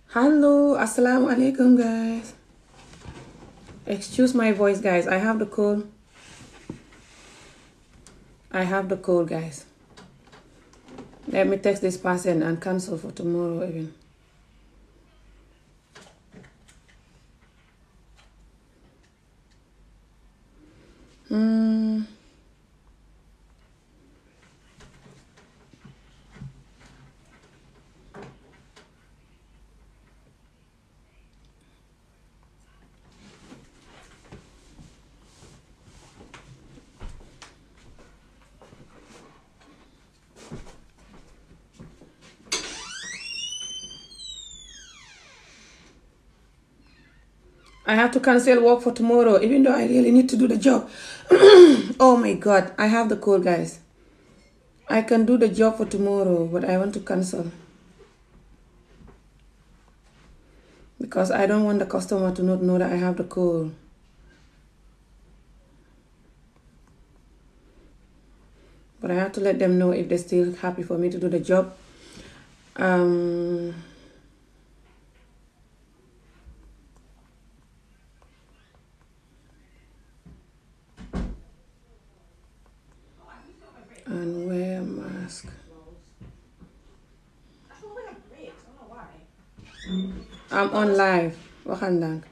Hello, assalamu alaikum, guys. Excuse my voice, guys. I have the cold. Guys. Let me text this person and cancel for tomorrow even. I have to cancel work for tomorrow, even though I really need to do the job. Oh my God, I have the call, guys. I can do the job for tomorrow, but I want to cancel. Because I don't want the customer to not know that I have the call. But I have to let them know if they're still happy for me to do the job. And wear a mask. I'm on live. Waxandang.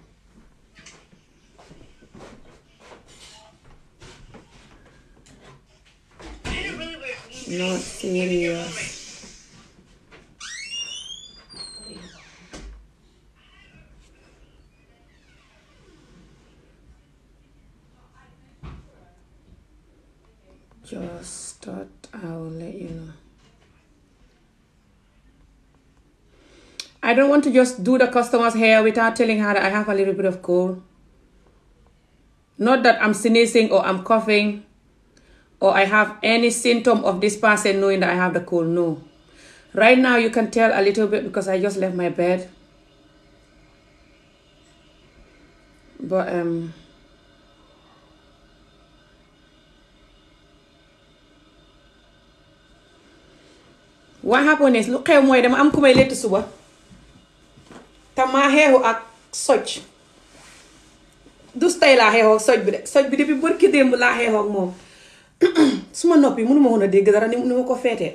Not serious. Just thought I'll let you know. I don't want to just do the customer's hair without telling her that I have a little bit of cold. Not that I'm sneezing or I'm coughing or I have any symptom of this person knowing that I have the cold. No. Right now you can tell a little bit because I just left my bed. But what happened is lu xew mooy dama am ku may lett suba te maa xeexu ak socc du tey laa xeexoo ak socc bi de socc bi depuis bërki démb laa xeexoo ak moom suma noppi mënuma woon a dégg dara ni ma ko feetee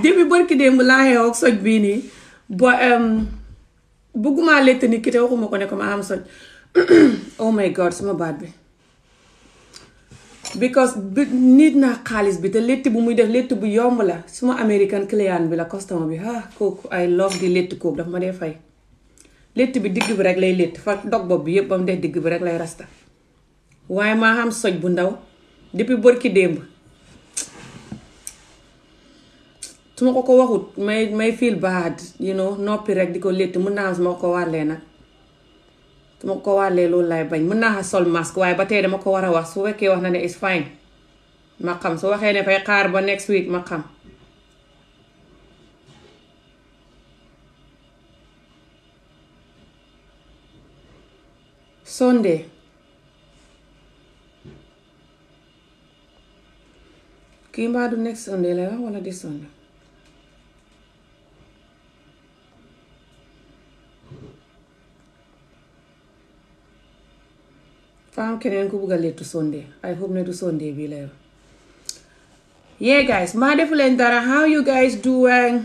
depuis bërki démb laa xeexoo ak socc bii nii ba bëgguma lett nit ki te waxuma ko ne ko ma am socc oh my god suma baat bi because nit naa xaalis bi te létt bu muy def létt bu yomb la suma American client bi la customer bi kooku I love di létt kooku dafa ma dee fay létt bi digg bi rek lay létt fa dog bopp bi yépp ba mu def digg bi rek lay rasta waaye maa xam soj bu ndaw depuis bërki démb su ma ko waxut may feel bad you know noppi rek di ko létt mën naa xam su ma ko wàllee nag su ma ko wàllee loolu lay bañ mën naa sol masque waaye ba tey dama ko war a wax su fekkee wax na ne is fine ma xam su waxee ne fay xaar ba next week ma xam Sunday kii mbaa du next Sunday lay wax wala this Sunday faam keneen ku bugga lettu Sunday I hope ne du Sunday bi lay wax yeah guys maa defu leen dara how you guys doing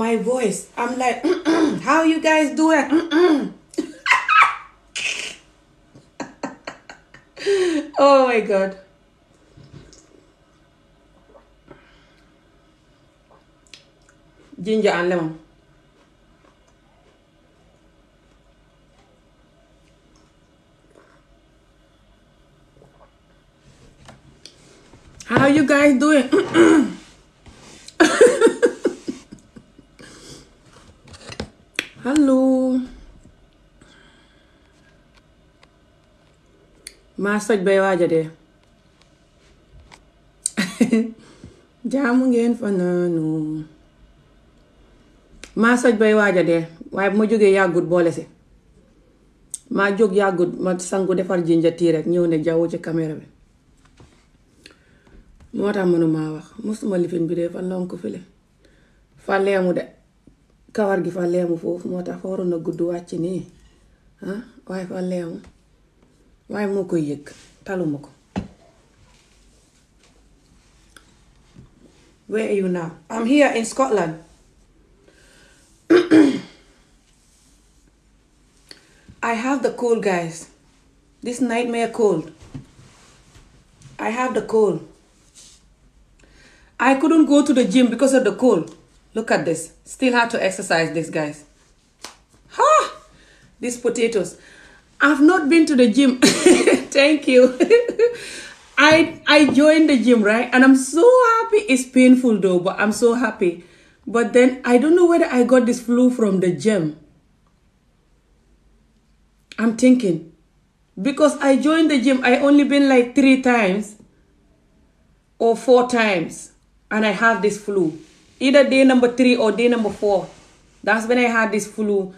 my voice I'm like how you guys doing oh my god ginger and lemon how you guys doing hello maa soj bay waaja dee jaamu ngeen fanaanu maa soj bay waaja dee waaye bu ma jógee yàggut boole si maa jóg yàggut ma sangu defar jinja tii rek ñëw ne jaww ci caméra bi moo tax mënumaa wax mosuma lifin bi de fa lonk file fa leemu de kawar gi fa leemu foofu moo tax fa waroon a gudd wàcc nii waaye fa leemu waaye moo koy yëg taluma ko. Where are you now? I'm here in Scotland. I have the cold, guys. This nightmare cold. I have the cold. I couldn't go to the gym because of the cold. Look at this. Still had to exercise this, guys. These potatoes. I've not been to the gym. Thank you. I joined the gym, right? And I'm so happy. It's painful though, but I'm so happy. But then I don't know whether I got this flu from the gym. I'm thinking. Because I joined the gym, I only been like 3 times or 4 times. And I have this flu. Either day number 3 or day number 4. That's when I had this flu.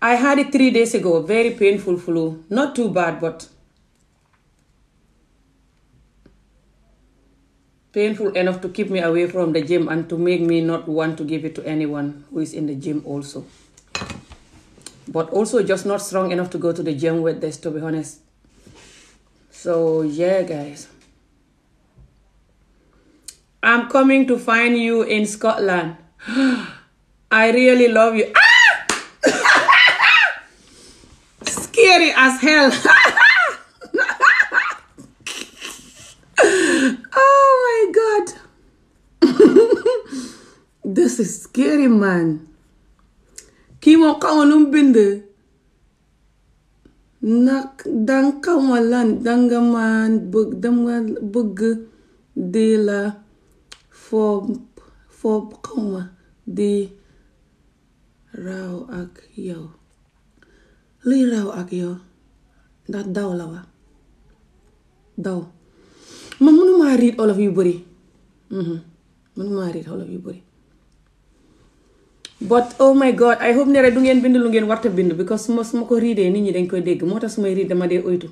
I had it 3 days ago. Very painful flu. Not too bad, but painful enough to keep me away from the gym and to make me not want to give it to anyone who is in the gym also. But also just not strong enough to go to the gym with this, to be honest. So, yeah, guys. I'm coming to find you in Scotland. I really love you. Scary as hell. Oh my God. This is scary, man. Kii moom xaw ma lu mu bind nag dang xaw ma lan danga man bëgg di la foob xaw ma di raw ak yow luy raw ak yow ndax daw la wa daw man mënuma read Olof yu bëri mënuma read Olof yu bëri. But oh my God, I hope ne rek du ngeen bind lu ngeen warta bind because su ma ko riidee nit ñi dañ koy dégg moo tax su may riid dama dee oytu.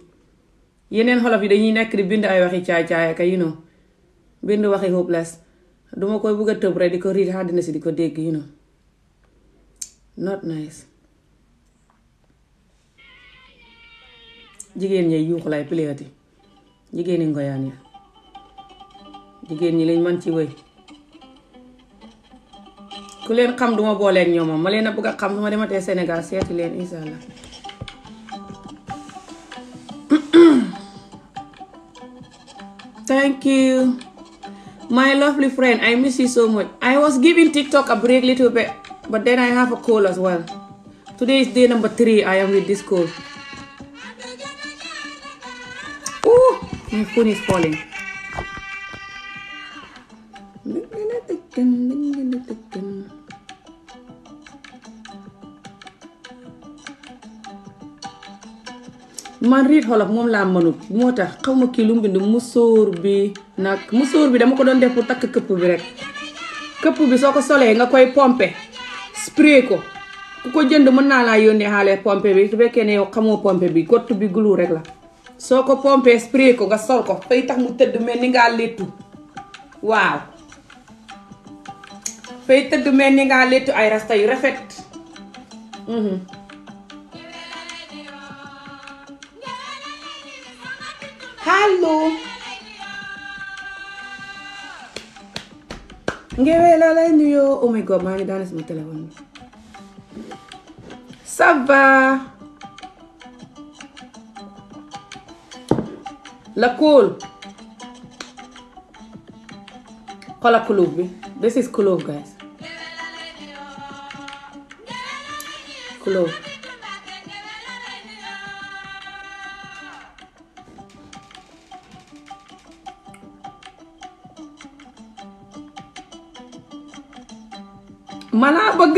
Yeneen xolof yi dañuy nekk di bind ay waxi caay-caay ak you know bind waxi hopeless duma koy bugg a tëb rek di ko riid àddina si di ko dégg you know not nice. Jigéen ñi yuuxu lay pléati jigéen ñi ngoyaan ya jigéen ñi lañ man ci wëy ku leen xam duma booleeg ñoomam ma leen a bëgg a xam duma dematee Sénégal seeti leen insha Allah. Thank you my lovely friend, I miss you so much. I was giving TikTok a break little bit but then I have a cold as well. Today is day number 3 I am with this cold. Oh, my phone is falling. Man riit xolof moom laa mënut moo tax xaw ma kii lu mu bind musóor bi nag musóor bi dama ko doon def pour takk këpp bi rek këpp bi soo ko solee nga koy pompe spray ko ku ko jënd mën naa laa yónnee xaale pompe bi su fekkee ne yow xamoo pompe bi gott bi glue rek la soo ko pompe spray ko nga sol ko fay tax mu tëdd mel ni ngaa léttu waaw fay tëdd mel ni ngaa léttu ay rasta yu rafet. Hello. Ngewee la lay nuyoo. Oh my God, maa ngi daane sama téléphone bi. Ça va. La clove. Xoolal clove bi. This is clove, guys. Clove. Mana bëgg.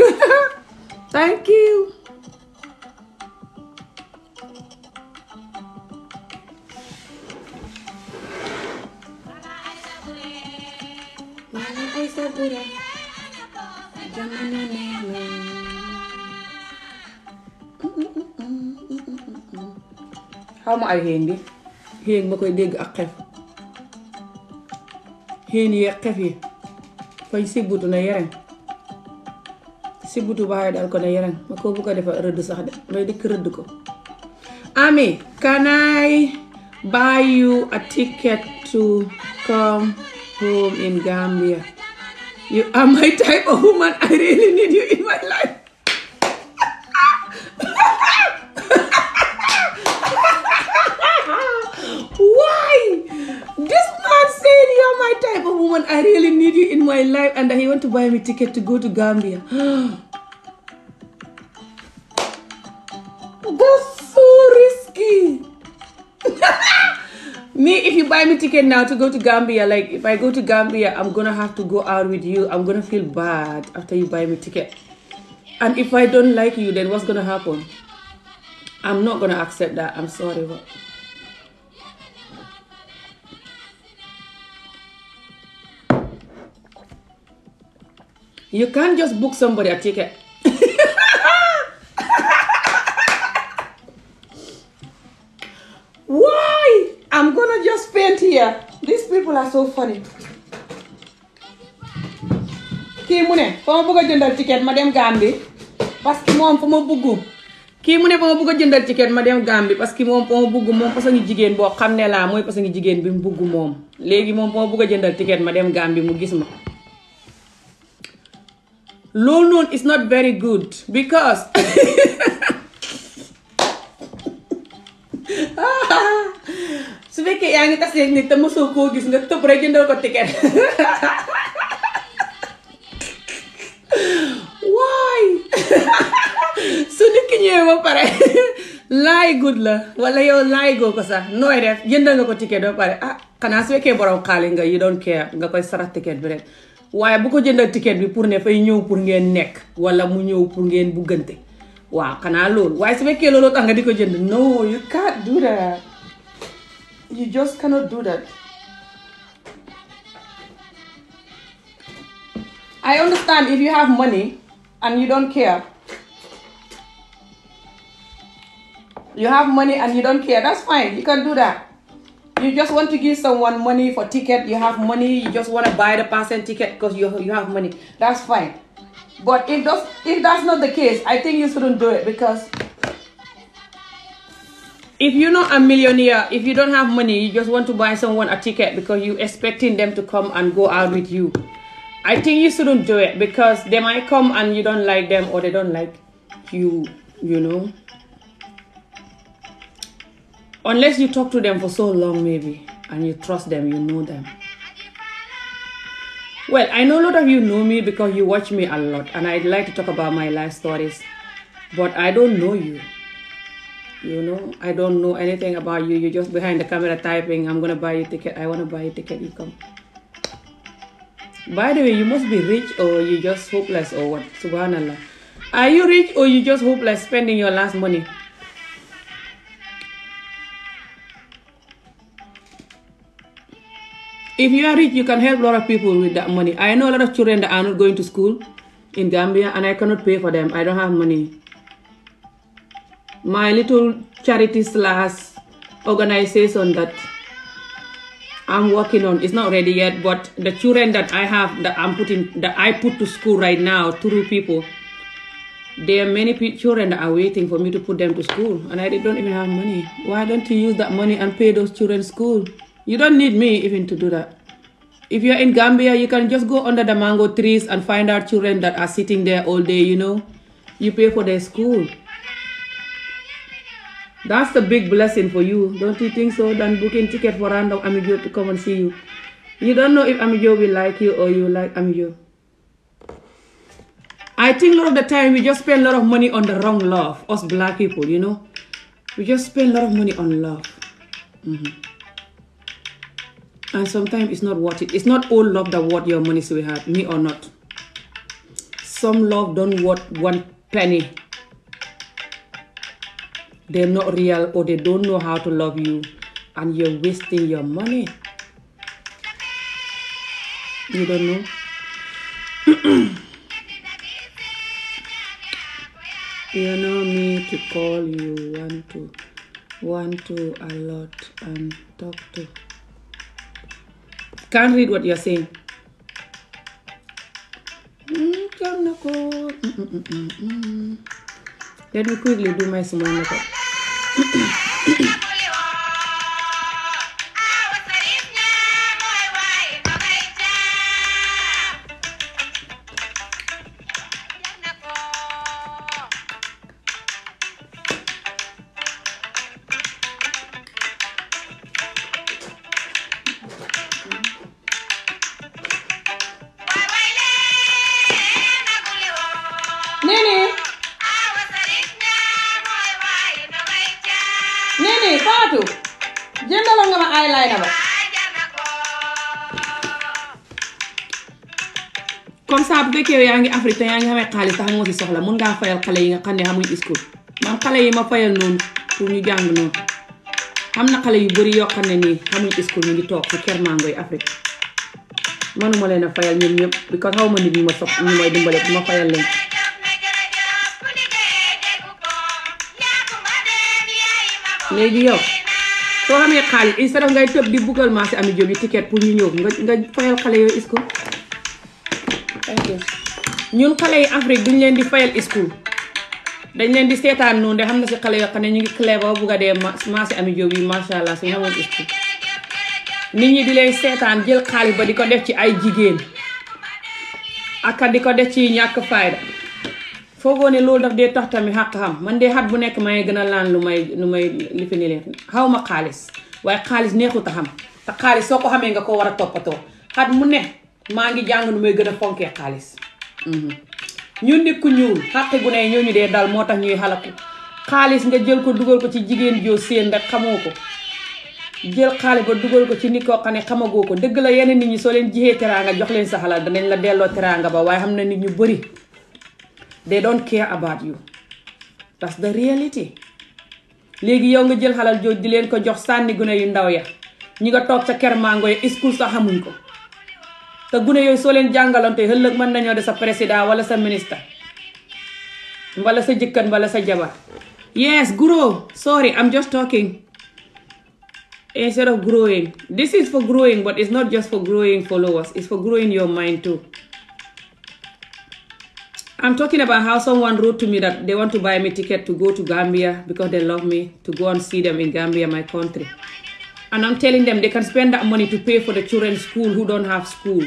Thank you. xaw ma ay xéeng bi xéeng ma koy dégg ak xef xiin yi xef yi fañ sibbutu na yereng sibbutu baaxee dal ko ne yereng ma ko bu ko defa rëdd sax de may dikk rëdd ko. Ami, can I buy you a ticket to come home in Gambia? You are my type of woman. I really need you in my life. Why? This man said you're my type of woman. I really need you in my life, and he want to buy me ticket to go to Gambia. That's so risky. Me, if you buy me ticket now to go to Gambia, like if I go to Gambia, I'm gonna have to go out with you. I'm gonna feel bad after you buy me ticket. And if I don't like you, then what's gonna happen? I'm not gonna accept that. I'm sorry. But you can't just book somebody a ticket. Why? I'm gonna just paint here. These people are so funny. Kii mu ne fa ma bëgg a jëndal ticket ma dem Gambie parce que moom fa ma bëggu. Kii mu ne fa ma bëgg a jëndal ticket ma dem Gambie parce que moom fa ma bëggu moom façon jigéen boo xam ne laa mooy façon jigéen bi mu bëggu moom. Léegi moom fa ma bëgg a jëndal ticket ma dem Gambie mu gis ma. Loolu noonu is not very good because su fekkee yaa ngi tasee nit te mosoo koo gis nga tëb rek jëndal ko ticket. Why? Su nit ki ñëwee ba pare laay good la wala yow laay goo ko sax nooy def jëndal nga ko ticket ba pare xanaa su fekkee borom xaalis nga you don't care nga koy sarax ticket bi rek waaye bu ko jëndal ticket bi pour ne fay ñëw pour ngeen nekk wala mu ñëw pour ngeen buggante waaw xanaa loolu waaye su fekkee loolu tax nga di ko jënd no you can't do that. You just cannot do that. I understand if you have money and you don't care. You have money and you don't care. That's fine. You can do that. You just want to give someone money for ticket. You have money. You just want to buy the person ticket because you have money. That's fine. But if that's not the case, I think you shouldn't do it because if you're not a millionaire, if you don't have money, you just want to buy someone a ticket because you're expecting them to come and go out with you. I think you shouldn't do it because they might come and you don't like them or they don't like you, you know. Unless you talk to them for so long maybe and you trust them, you know them. Well, I know a lot of you know me because you watch me a lot and I'd like to talk about my life stories. But I don't know you. You know, I don't know anything about you. You're just behind the camera typing, I'm going to buy you a ticket. I want to buy you a ticket. You come. By the way, you must be rich or you just hopeless or what? Subhanallah. Are you rich or you just hopeless spending your last money? If you are rich, you can help a lot of people with that money. I know a lot of children that are not going to school in Gambia and I cannot pay for them. I don't have money. My little charity / organization that I'm working on is not ready yet, but the children that I have that I put to school right now, 2 people, there are many children that are waiting for me to put them to school and I don't even have money. Why don't you use that money and pay those children school? You don't need me even to do that. If you're in Gambia, you can just go under the mango trees and find out children that are sitting there all day, you know. You pay for their school. That's a big blessing for you. Don't you think so? Than booking ticket for random Amijo to come and see you. You don't know if Amijo will like you or you like Amijo. I think a lot of the time we just spend a lot of money on the wrong love. Us black people, you know. We just spend a lot of money on love. And sometimes it's not worth it. It's not all love that worth your money, sweetheart. Me or not. Some love don't worth 1 penny. They're not real or they don't know how to love you and you're wasting your money. You don't know? You know me to call you want to a lot and talk to. Can't read what you're saying. Let me quickly do my small makeup. Nene Fatou jëndaloon nga ma eyeliner ba comme ça bu fekkee yaa ngi Afrique te yaa ngi xamee xaalis tax moo si soxla mun ngaa fayal xale yi nga xam ne xamuñ school man xale yi ma fayal noonu pour ñu jàng noonu xam na xale yu bari yoo xam ne nii xamuñ school ñu ngi toog ci Kër Mangoy Afrique manuma leen a fayal ñoom ñëpp because xaw ma nit ñi ma sopp ñu may dimbale bu ma fayal leen léegi yow soo xamee xaalis instead of ngay tëb di buggal maa si ami jóg yi ticket pour ñu ñëw nga fayal xale yooyu school ñun xale yi Afrique duñ leen di fayal school dañ leen di seetaan noonu de xam na si xale yoo xam ne ñu ngi clever bugga dee maa si ami jóg yi masha Allah suñu xamoon school nit ñi di leen seetaan jël xaalis ba di ko def ci ay jigéen ak di ko def ci ñàkk fayda foogoo ne loolu daf dee tax tamit xàq xam man dee xat bu nekk may gën a laan lu may li fi ni leen xaw ma xaalis waaye xaalis neexut a xam te xaalis soo ko xamee nga ko war a toppatoo xat mu ne maa ngi jàng nu may gën a fonkee xaalis ñun nit ku ñuul xàqi gu ne ñoo ñu dee dal moo tax ñuy xalaku xaalis nga jël ko dugal ko ci jigéen joo seen rek xamoo ko jël xaalis ba dugal ko ci nit koo xam ne xamagoo ko dëgg la yenn nit ñi soo leen jixee teraanga jox leen sa xalaat danañ la delloo teraanga ba waaye xam na nit ñu bëri they don't care about you that's the reality léegi yow nga jël xalal jooj di leen ko jox sànni gune yu ndaw ya ñi nga toog ca Kër Mangoy school sax xamuñ ko te gune yooyu soo leen jàngaloonte ëllëg mën nañoo de sa président wala sa ministre wala sa jëkkër wala sa jabar yes grow sorry I'm just talking instead of growing this is for growing but it's not just for growing followers it's for growing your mind too. I'm talking about how someone wrote to me that they want to buy me ticket to go to Gambia because they love me, to go and see them in Gambia, my country. And I'm telling them they can spend that money to pay for the children's school who don't have school.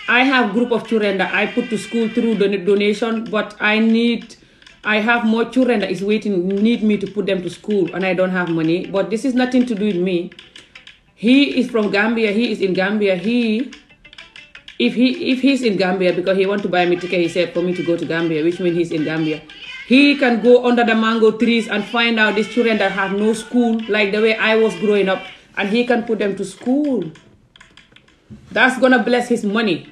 I have group of children that I put to school through the donation, but I have more children that need me to put them to school, and I don't have money. But this is nothing to do with me. He is from Gambia. He is in Gambia. If he's in Gambia because he want to buy me ticket, he said for me to go to Gambia, which means he's in Gambia. He can go under the mango trees and find out these children that have no school, like the way I was growing up, and he can put them to school. That's gonna bless his money.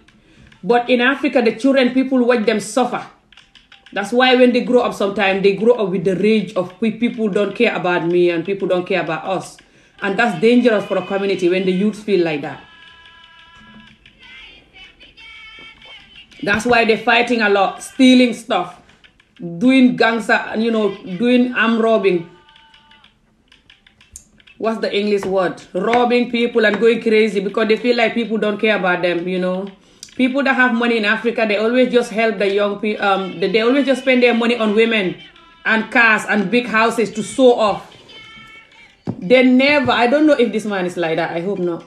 But in Africa, the children, people watch them suffer. That's why when they grow up sometimes, they grow up with the rage of people don't care about me and people don't care about us. And that's dangerous for a community when the youth feel like that. That's why they're fighting a lot, stealing stuff, doing gangster, doing arm robbing. What's the English word? Robbing people and going crazy because they feel like people don't care about them, People that have money in Africa, they always just help the young people. They always just spend their money on women and cars and big houses to show off. They never, I don't know if this man is like that, I hope not.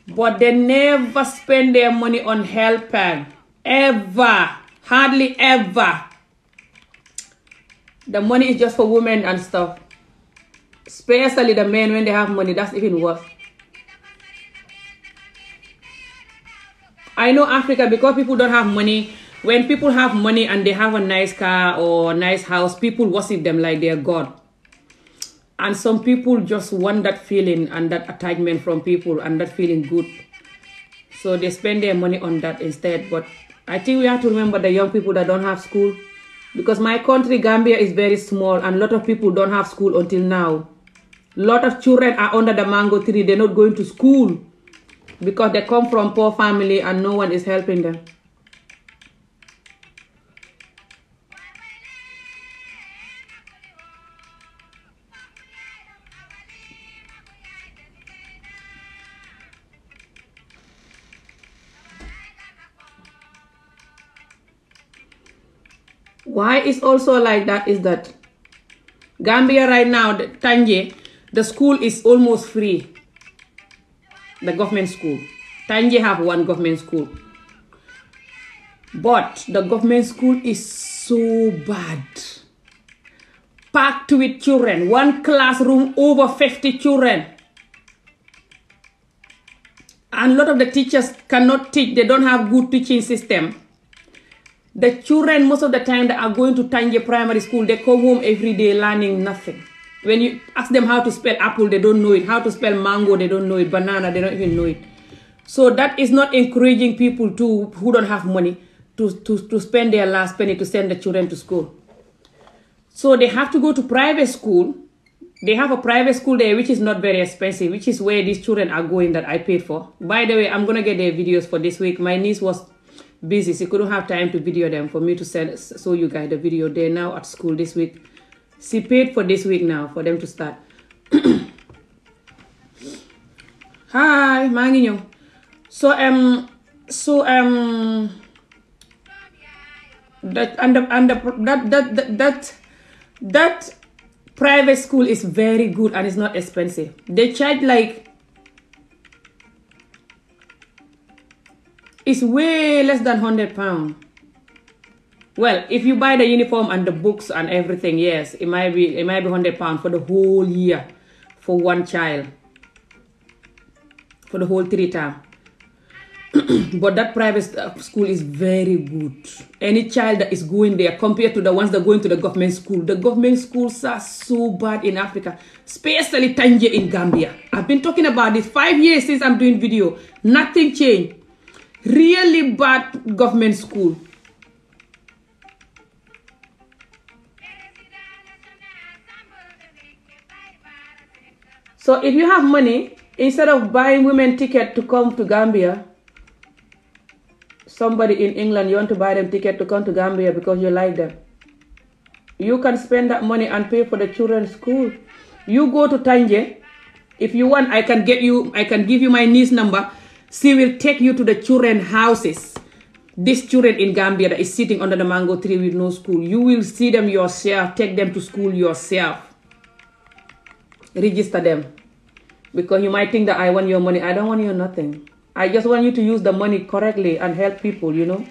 But they never spend their money on helping. Ever. Hardly ever. The money is just for women and stuff. Especially the men, when they have money, that's even worse. I know Africa, because people don't have money, when people have money and they have a nice car or a nice house, people worship them like they're God. And some people just want that feeling and that attachment from people and that feeling good. So they spend their money on that instead. But I think we have to remember the young people that don't have school. Because my country, Gambia, is very small and a lot of people don't have school until now. A lot of children are under the mango tree. They're not going to school because they come from poor family and no one is helping them. Why it's also like that is that Gambia right now, Tanje, the school is almost free. The government school. Tanje have one government school. But the government school is so bad. Packed with children. One classroom over 50 children. And a lot of the teachers cannot teach. They don't have good teaching system. The children, most of the time, that are going to Tanje primary school, they come home every day learning nothing. When you ask them how to spell apple, they don't know it. How to spell mango, they don't know it. Banana, they don't even know it. So that is not encouraging people who don't have money to spend their last penny to send the children to school. So they have to go to private school. They have a private school there, which is not very expensive, which is where these children are going that I paid for. By the way, I'm going to get their videos for this week. My niece was busy. She couldn't have time to video them for me to show you guys the video. They're now at school this week. She paid for this week now for them to start. Hi, maa ngi ñëw. That private school is very good and it's not expensive. They charge like, it's way less than £100. Well, if you buy the uniform and the books and everything, yes, it might be £100 for the whole year for one child, for the whole 3 term. But that private school is very good. Any child that is going there compared to the ones that are going to the government schools are so bad in Africa, especially Tanje in Gambia. I've been talking about this 5 years since I'm doing video. Nothing changed. Really bad government school. So if you have money, instead of buying women ticket to come to Gambia, somebody in England, you want to buy them ticket to come to Gambia because you like them, you can spend that money and pay for the children's school. You go to Tanje. If you want, I can give you my niece number. She will take you to the children's houses. These children in Gambia that is sitting under the mango tree with no school. You will see them yourself. Take them to school yourself. Register them. Because you might think that I want your money. I don't want your nothing. I just want you to use the money correctly and help people, you know,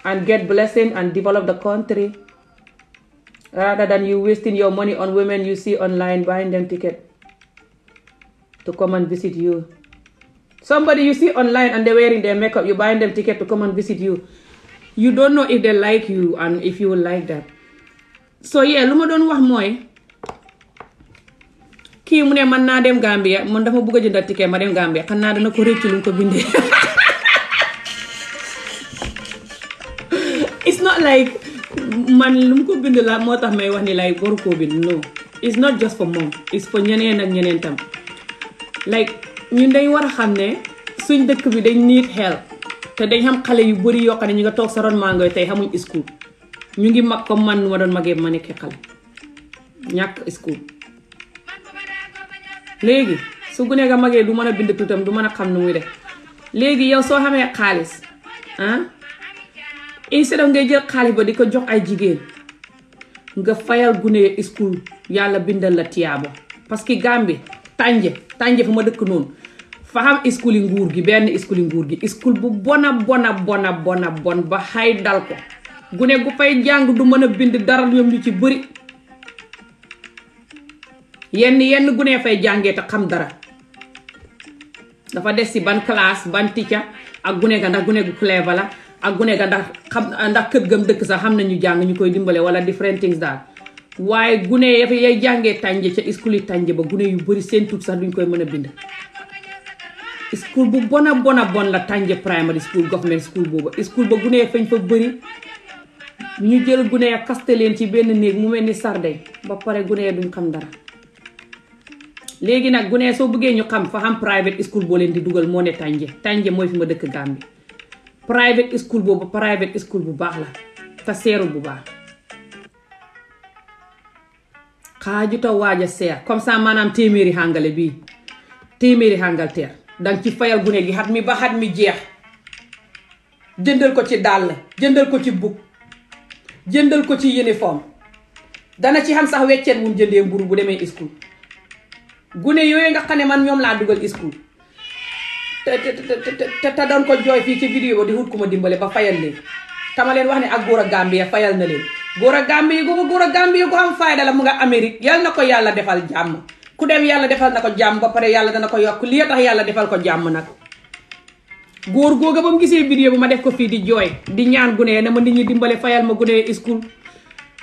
and get blessing and develop the country, rather than you wasting your money on women you see online buying them ticket to come and visit you. Somebody you see online and they're wearing their makeup, you buying them ticket to come and visit you. You don't know if they like you and if you will like that. So yeah, lu ma doon wax mooy kii mu ne man naa dem Gambia, man dafa bëgg a jënd ticket ma dem Gambia, xam naa dana ko réccu lu ko bindee. It's not like man lu mu ko bind la moo tax may wax ni lay boru koo bind. No, it's not just for mom, it's for ñeneen ak ñeneen tam. Like ñun dañ war a xam ne suñ dëkk bi dañ need help te dañ xam xale yu bari yoo xam ne ñu nga toog sa ron mangoy tey xamuñ school. Ñu ngi mag comme man nu ma doon magee ma nekkee xale ñàkk school. léegi su gune ga magee du mën a bind tuutam du mën a xam nu muy def. léegi yow soo xamee xaalis instead of ngay jël xaalis ba di ko jox ay jigéen nga fayal gune school yàlla bindal la tiyaabo. parce que Gambie Tanje fu ma dëkk noonu fa xam school yi nguur gi, benn school yi nguur gi, school bu bona bon ba xay dal ko. gune gu fay jàng du mën a bind dara ñoom ñu ci bëri. yenn gune fay jàngee te xam dara. dafa des ci ban classe ban teacher ak gune ga ndax gune gu clever la ak gune ga ndax kër gam dëkk sax xam nañu jàng ñu koy dimbale wala different things daal. waaye gune yay jàngee Tanje ca school yi Tanje ba gune yu bëri seen tuut sax duñ koy mën a bind. school bu bona bon la Tanje primary school government school boobu. school ba gune fañ fa bëri ñu jël gune ya kaste leen ci benn néeg mu mel ni sardin ba pare gune duñ xam dara. léegi nag gune soo bëggee ñu xam fa xam private school boo leen di dugal moo ne Tanje mooy fi ma dëkk Gambie. private school boobu private school bu baax la te seerul bu baax. xaajuta waaja seer comme ça maanaam téeméeri hàngale bii téeméeri Angleterre danga ci fayal gune gi xat mi ba xat mi jeex. jëndal ko ci dàll jëndal ko ci bug jëndal ko ci uniforme dana ci xam sax weccet mu jëndee mburu bu demee school gune yooyu nga xam ne man ñoom laa dugal school te doon ko jooy fii ci vidéo ba di wut ku ma dimbale ba fayal leen tama leen wax ne ak góor a Gambie fayal na leen góor a Gambie gu góor a Gambie gu am fayda la mu nga Amérique yal na ko yàlla defal jàmm ku dem yàlla defal na ko jàmm ba pare yàlla dana ko yokk lii tax yàlla defal ko jàmm nag góor googa ba mu gisee vidéo bu ma def ko fii di jooy di ñaan gune ne ma nit ñi dimbale fayal ma gune school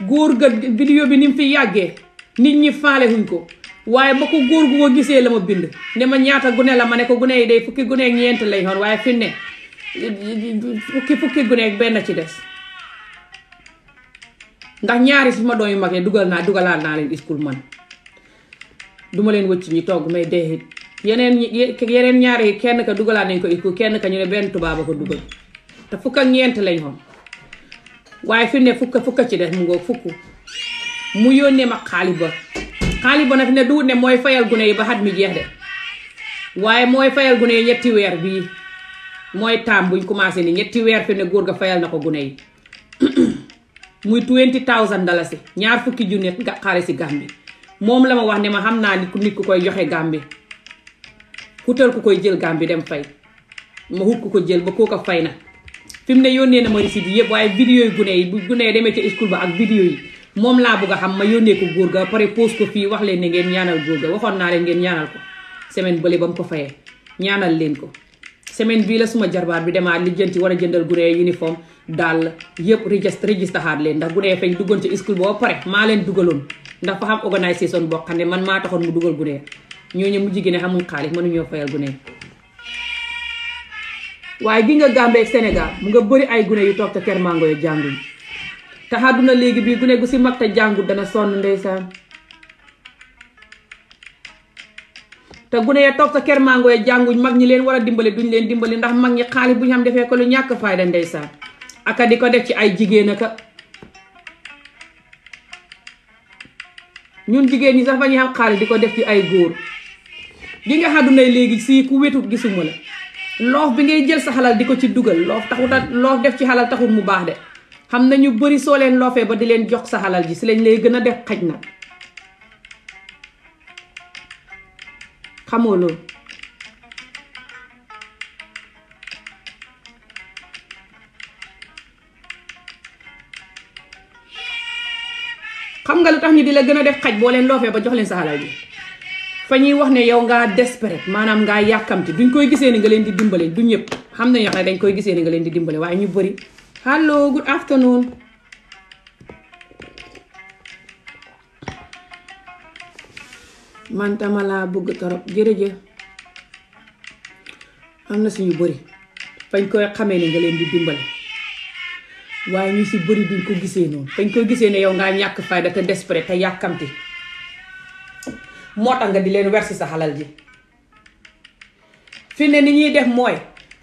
góor ga vidéo bi ni mu fi yàggee nit ñi faale huñ ko waaye ba ko góor gu ko gisee la ma bind ne ma ñaata gune la ma ne ko gune yi day fukki gune ak ñeent lañ xoon waaye fi ne fukki gune ak benn ci des ndax ñaari si ma doom yu mag yi dugalaat naa leen school man duma leen wëcc ñi togg may dee yeneen ñaari yi kenn ka dugalaat nañ ko school kenn ka ñu ne benn tubaab a ko dugal te fukk ak ñeent lañ xoon waaye fi ne fukka ci des mu ngoog fukk mu yónnee ma xaalis ba nag ne du ne mooy fayal gune yi ba xat mi jeex de waaye mooy fayal gune yi ñetti weer bii mooy taam buñ commencé ni ñetti weer fi ne góor ga fayal na ko gune yi muy $20,000 ñaar fukki junne nga xaalis Gambie moom la ma wax ne ma xam naa nit ku koy joxe Gambie xutal ku koy jël Gambie dem fay ma xut ku ko jël ba kooka fay na fi mu ne yónnee na ma receipt yi yëpp waaye vidéo yi gune yi bu gune yi demee ca school ba ak vidéo yi moom laa bëgg a xam ma yónnee ko góor ga pare post ko fii wax leen ne ngeen ñaanal góor ga waxoon naa leen ngeen ñaanal ko semaine bële ba mu ko fayee ñaanal leen ko semaine bii la suma jarbaat bi demaat lijjanti war a jëndal gune yi uniforme daal yëpp registre xaat leen ndax gune yi fañ duggoon ci school ba pare maa leen dugaloon ndax fa xam organisation boo xam ne man maa taxoon mu dugal gune ñooñu mu jigéen ne xamuñ xaalis mënuñoo fayal gune waaye gi nga Gambie ak Sénégal mu nga bëri ay gune yu toog te kermango yo jànguñ te àdduna léegi bii gune gu si mag te jàngut dana sonn ndeysaan te gune ya toog sa kermango ya jànguñ mag ñi leen war a dimbale duñ leen dimbali ndax mag ñi xaalis bu ñu xam defee ko lu ñàkk fayda ndeysaan aka di ko def ci ay jigéen aka ñun jigéen ñi sax fa ñu xam xaalis di ko def ci ay góor gi nga àdduna léegi si ku wetut gisuma la loof bi ngay jël sa xalal di ko ci dugal loof def ci xalal taxul mu baax de xam na ñu bëri soo leen loofee ba di leen jox sa xalal ji si lañ lay gën a def xaj na xamoo loolu xam nga lu tax ñu di la gën a def xaj boo leen loofee ba jox leen sa xalal ji fa ñuy wax ne yow ngaa desperate maanaam ngaa yàkkamti duñ koy gisee ni nga leen di dimbale du ñëpp xam nañu ne dañ koy gisee ni nga leen di dimbale waaye ñu bëri hello good afternoon man tama laa bëgg torop jërëjëf am na suñu bëri fañ koy xamee ni nga leen di dimbale waaye ñu si bëri duñ ko gisee noonu fañ koy gisee ne yow ngaa ñàkk fayda te desperate te yàkkamti moo tax nga di leen wersi sa xalal ji fi ne ni ñuy def mooy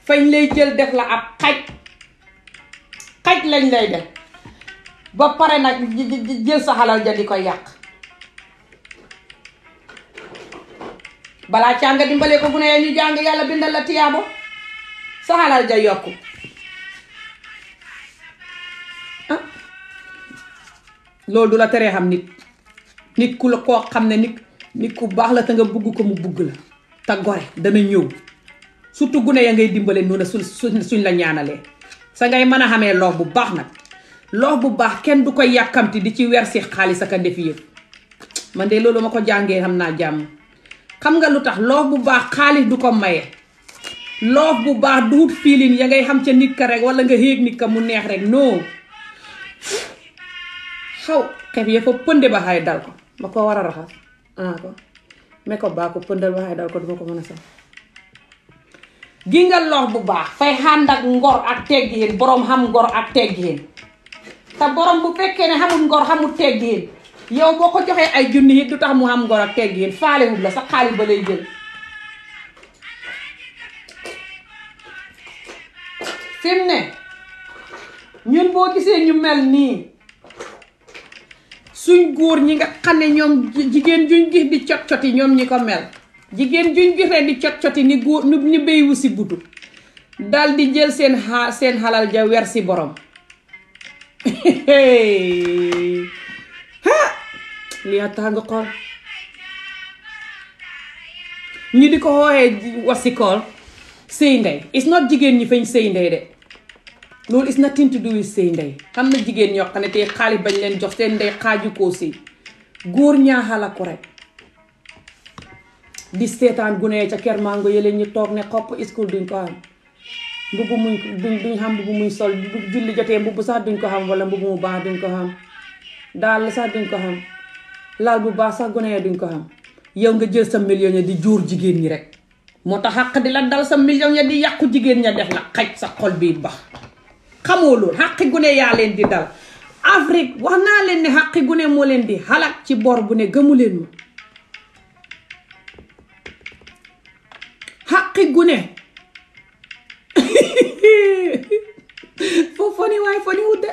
fañ lay jël def la ab xaj lañ lay def ba pare nag jël sa xalal ja di ko yàq balaa caa nga dimbalee ko gune ya ñu jàng yàlla bindal la tiyaabo sa xalal ja yokku loolu du la teree xam nit ku la koo xam ne nit ku baax la te nga bugg ko mu bugg la te gore dana ñëw surtout gune ya ngay dimbale noonu suñ la ñaanalee sa ngay mën a xamee loof bu baax nag loof bu baax kenn du ko yàkkamti di ci weer si xaalis ak a def yëpp man de loolu ma ko jàngee xam naa jàmm xam nga lu tax loof bu baax xaalis du ko maye loof bu baax duut fiilin ya ngay xam ca nit ka rek wala nga xéeg nit ka mu neex rek non xaw xef ya fa pënde ba xay dal ko ma ko war a raxas ko me ko baa ko pëndal ba xay dal ko duma ko mën a sax gi nga loof bu baax fay xànd ak ngor ak teggin boroom xam ngor ak teggin te boroom bu fekkee ne xamul ngor xamul teggin yow boo ko joxee ay junni it du tax mu xam ngor ak teggin faalewul la sa xaalis ba lay jël fi mu ne ñun boo gisee ñu mel nii suñ góor ñi nga xam ne ñoom jigéen juñ gis di cot-coti ñoom ñi ko mel jigéen juñ gis rek di cot-coti ni góor ni béy wu si butu dal di jël seen xalal ja wer si borom lii a tax nga xool ñi di ko wooyee wasikool sëy ndey it's not jigéen ñi fañ sëy ndey de loolu is nothing to do with sëy ndey xam na jigéen ñoo xam ne tey xaalis bañ leen jox seen ndey xaaju koo sëy góor ñaaxala ko rek di seetaan gune ca ker mango yële ñu toog ne xopp school duñ ko xam mbubu muñ duñ xam mbubu muñ sol julli jotee mbubu sax duñ ko xam wala mbubu mu baax duñ ko xam daal sax duñ ko xam laal bu baax sax gune duñ ko xam yow nga jël sa million ya di jóor jigéen ñi rek moo tax xàq di la dal sa million ya di yàqu jigéen ña def la xaj sa xol bi bax xamoo loolu xàqi gune yaa leen di dal Afrique wax naa leen ne xàqi gune moo leen di xalaat ci bor bu ne gëmu leen ma xàqi gune foo foni waaye foni wudde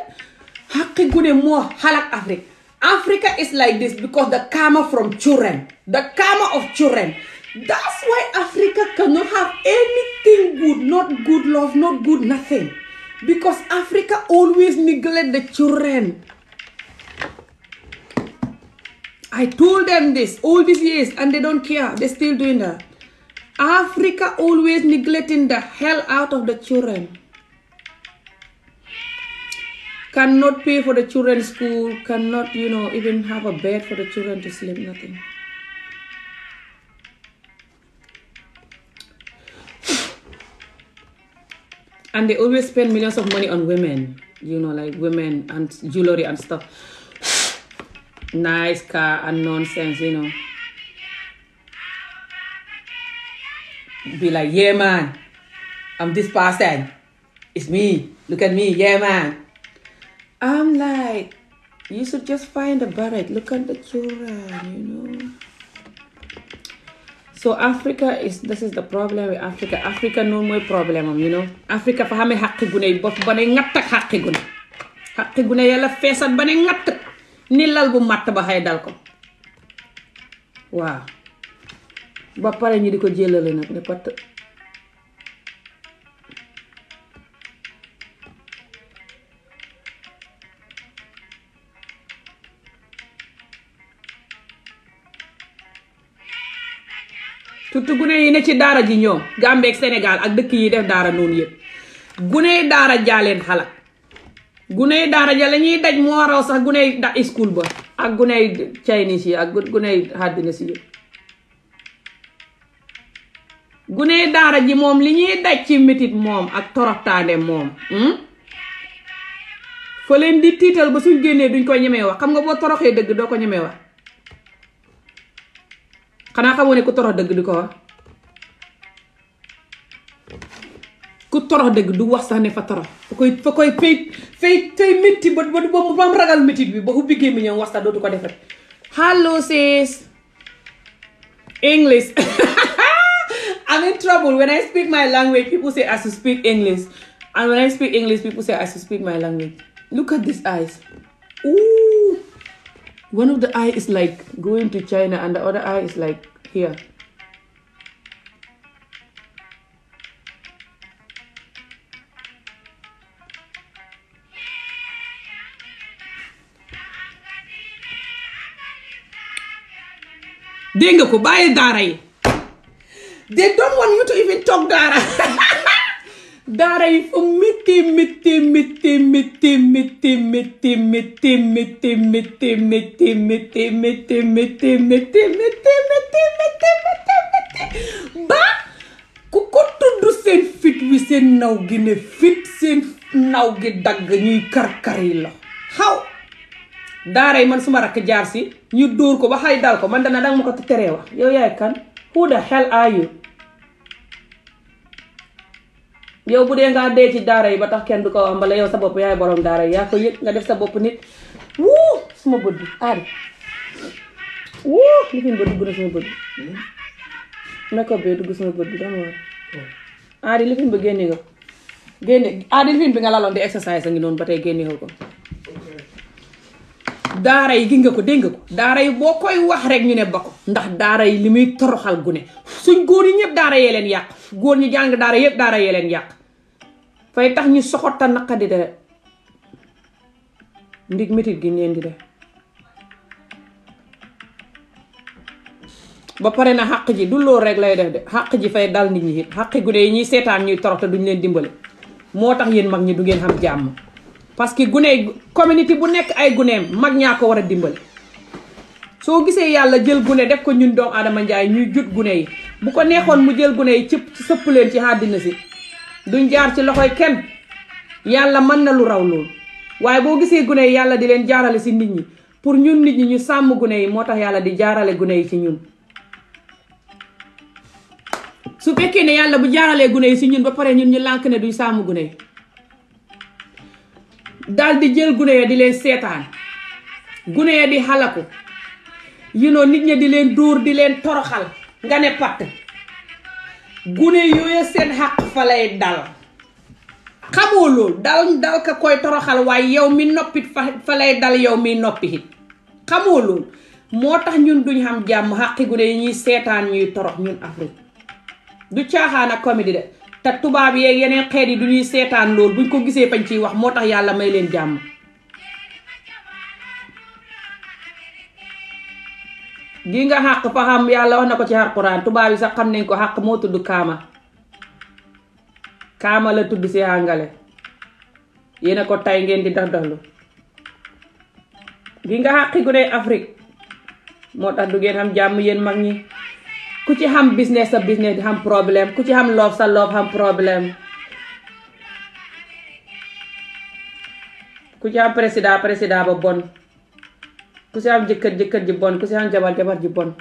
xàqi gune moo xalaat Afrique Africa is like this because the karma from children, the karma of children. That's why Africa cannot have anything good, not good love, not good nothing. Because Africa always neglect the children. I told them this all these years and they don't care. They're still doing that. Africa always neglecting the hell out of the children. Cannot pay for the children's school, cannot, even have a bed for the children to sleep, nothing. And they always spend millions of money on women, like women and jewelry and stuff. Nice car and nonsense, Be like, yeah, man, I'm this person. It's me. Look at me, yeah, man. I'm like, you should just find a barrack. Look at the children, So Africa this is the problem with Africa. Africa no more problem, Africa fa xamee xaqi gune yi bopp ba ne ngatt ak xaqi gune yàlla feesat ba ne ngatt ni lal bu matt ba xay dal ko waaw ba pare ñu di ko jëlale nag ne pat surtout gune yi ne ci daara ji ñoom Gambie ak Sénégal ak dëkk yi def daara noonu yëpp gune yi daara jaaleen xalaat gune yi daara ja la ñuy daj moo raw sax gune yi da school ba ak gune yi Chinese yi ak gune yi àddina si yëpp gune yi daara ji moom li ñuy daj ci métit moom ak toroxtaande moom fa leen di tiital ba suñ génnee duñ ko ñemee wax xam nga boo toroxee dëgg doo ko ñemee wax xanaa xamoo ne ku torox dëgg di ko wax ku torox dëgg du wax sax ne fa torox fa koy fay métti ba mu ragal métit bi ba ubbi gémmiñam wax sax dootu ko def rek hello sis English I'm in trouble when I speak my language people say I should speak English and when I speak English people say I should speak my language look at these eyes ooh one of the eye is like going to China and the other eye is like here. Dégg nga ko bàyyi daara yi. They don't want you to even talk daara. Daara yi fa métti ba ku ko tudd seen fit wi seen naw gi ne fit seen naw gi dagg ñuy kar yi la xaw daara yi man suma rakk jaar si ñu dóor ko ba xay dal ko man danga ma ko teree wax yow yaay kan who the hell are you yow bu dee ngaa dee ci daara yi ba tax kenn du ko wax mbala yow sa bopp yaay borom daara yi yaa ko yëg nga def sa bopp nit wuu suma bët bi aari wuu lifin ba dugg na suma bët bi makeup bi dugg suma bët bi dama war aari lifin ba génne nga aari lifin bi nga laloon di exercise a ngi noonu ba tey génne nga ko daara yi gi nga ko dégg nga ko daara yi boo koy wax rek ñu ne ba ko ndax daara yi li muy toroxal gune suñ góor yi ñëpp daara yee leen yàq góor ñi jàng daara yëpp daara yee leen yàq fay tax ñu soxota naqadi de ndig métit gi ngeen di def ba pare na xàq ji du loolu rek lay def de xàq ji fay dal nit ñi it xàqi gune yi ñuy seetaan ñuy torox te duñ leen dimbale moo tax yéen mag ñi du ngeen xam jàmm parce que gune communauté bu nekk ay guneem mag ñaa ko war a dimbale soo gisee yàlla jël gune def ko ñun doomu aadama njaay ñuy jut gune yi bu ko neexoon mu jël gune yi ci sëpp leen ci àddina si duñ jaar ci loxoy kenn yàlla mën na lu raw loolu waaye boo gisee gune yi yàlla di leen jaarale si nit ñi pour ñun nit ñi ñu sàmm gune yi moo tax yàlla di jaarale gune yi ci ñun su fekkee ne yàlla bu jaaralee gune yi si ñun ba pare ñun ñu lànk ne duñ sàmm gune yi daal di jël gune ya di leen seetaan gune ya di xalaku nit ña di leen dóor di leen toroxal nga ne patt gune yooyu seen xàq fa lay dal xamoo loolu dal ka koy toroxal waaye yow mi noppit fa lay dal yow mi noppi it xamoo loolu moo tax ñun duñ xam jàmm xàqi gune yi ñuy seetaan ñuy torox ñun Afrique du caaxaan ak comédie de te tubaab yeeg yeneen xeet yi du ñuy seetaan loolu buñ ko gisee fañ ciy wax moo tax yàlla may leen jàmm gi nga xàq fa xam yàlla wax na ko ci alxuraan tubaab yi sax xam nañ ko xàq moo tudd kaama la tudd si àngale yéen a ko tay ngeen di dox doxlu gi nga xàqi gu ne Afrique moo tax du ngeen xam jàmm yéen mag ñi ku ci xam business sa business di xam problème ku ci xam love sa love xam problème ku ci xam président ba bon ku ci xam jëkkër ji bon ku ci xam jabar ji bon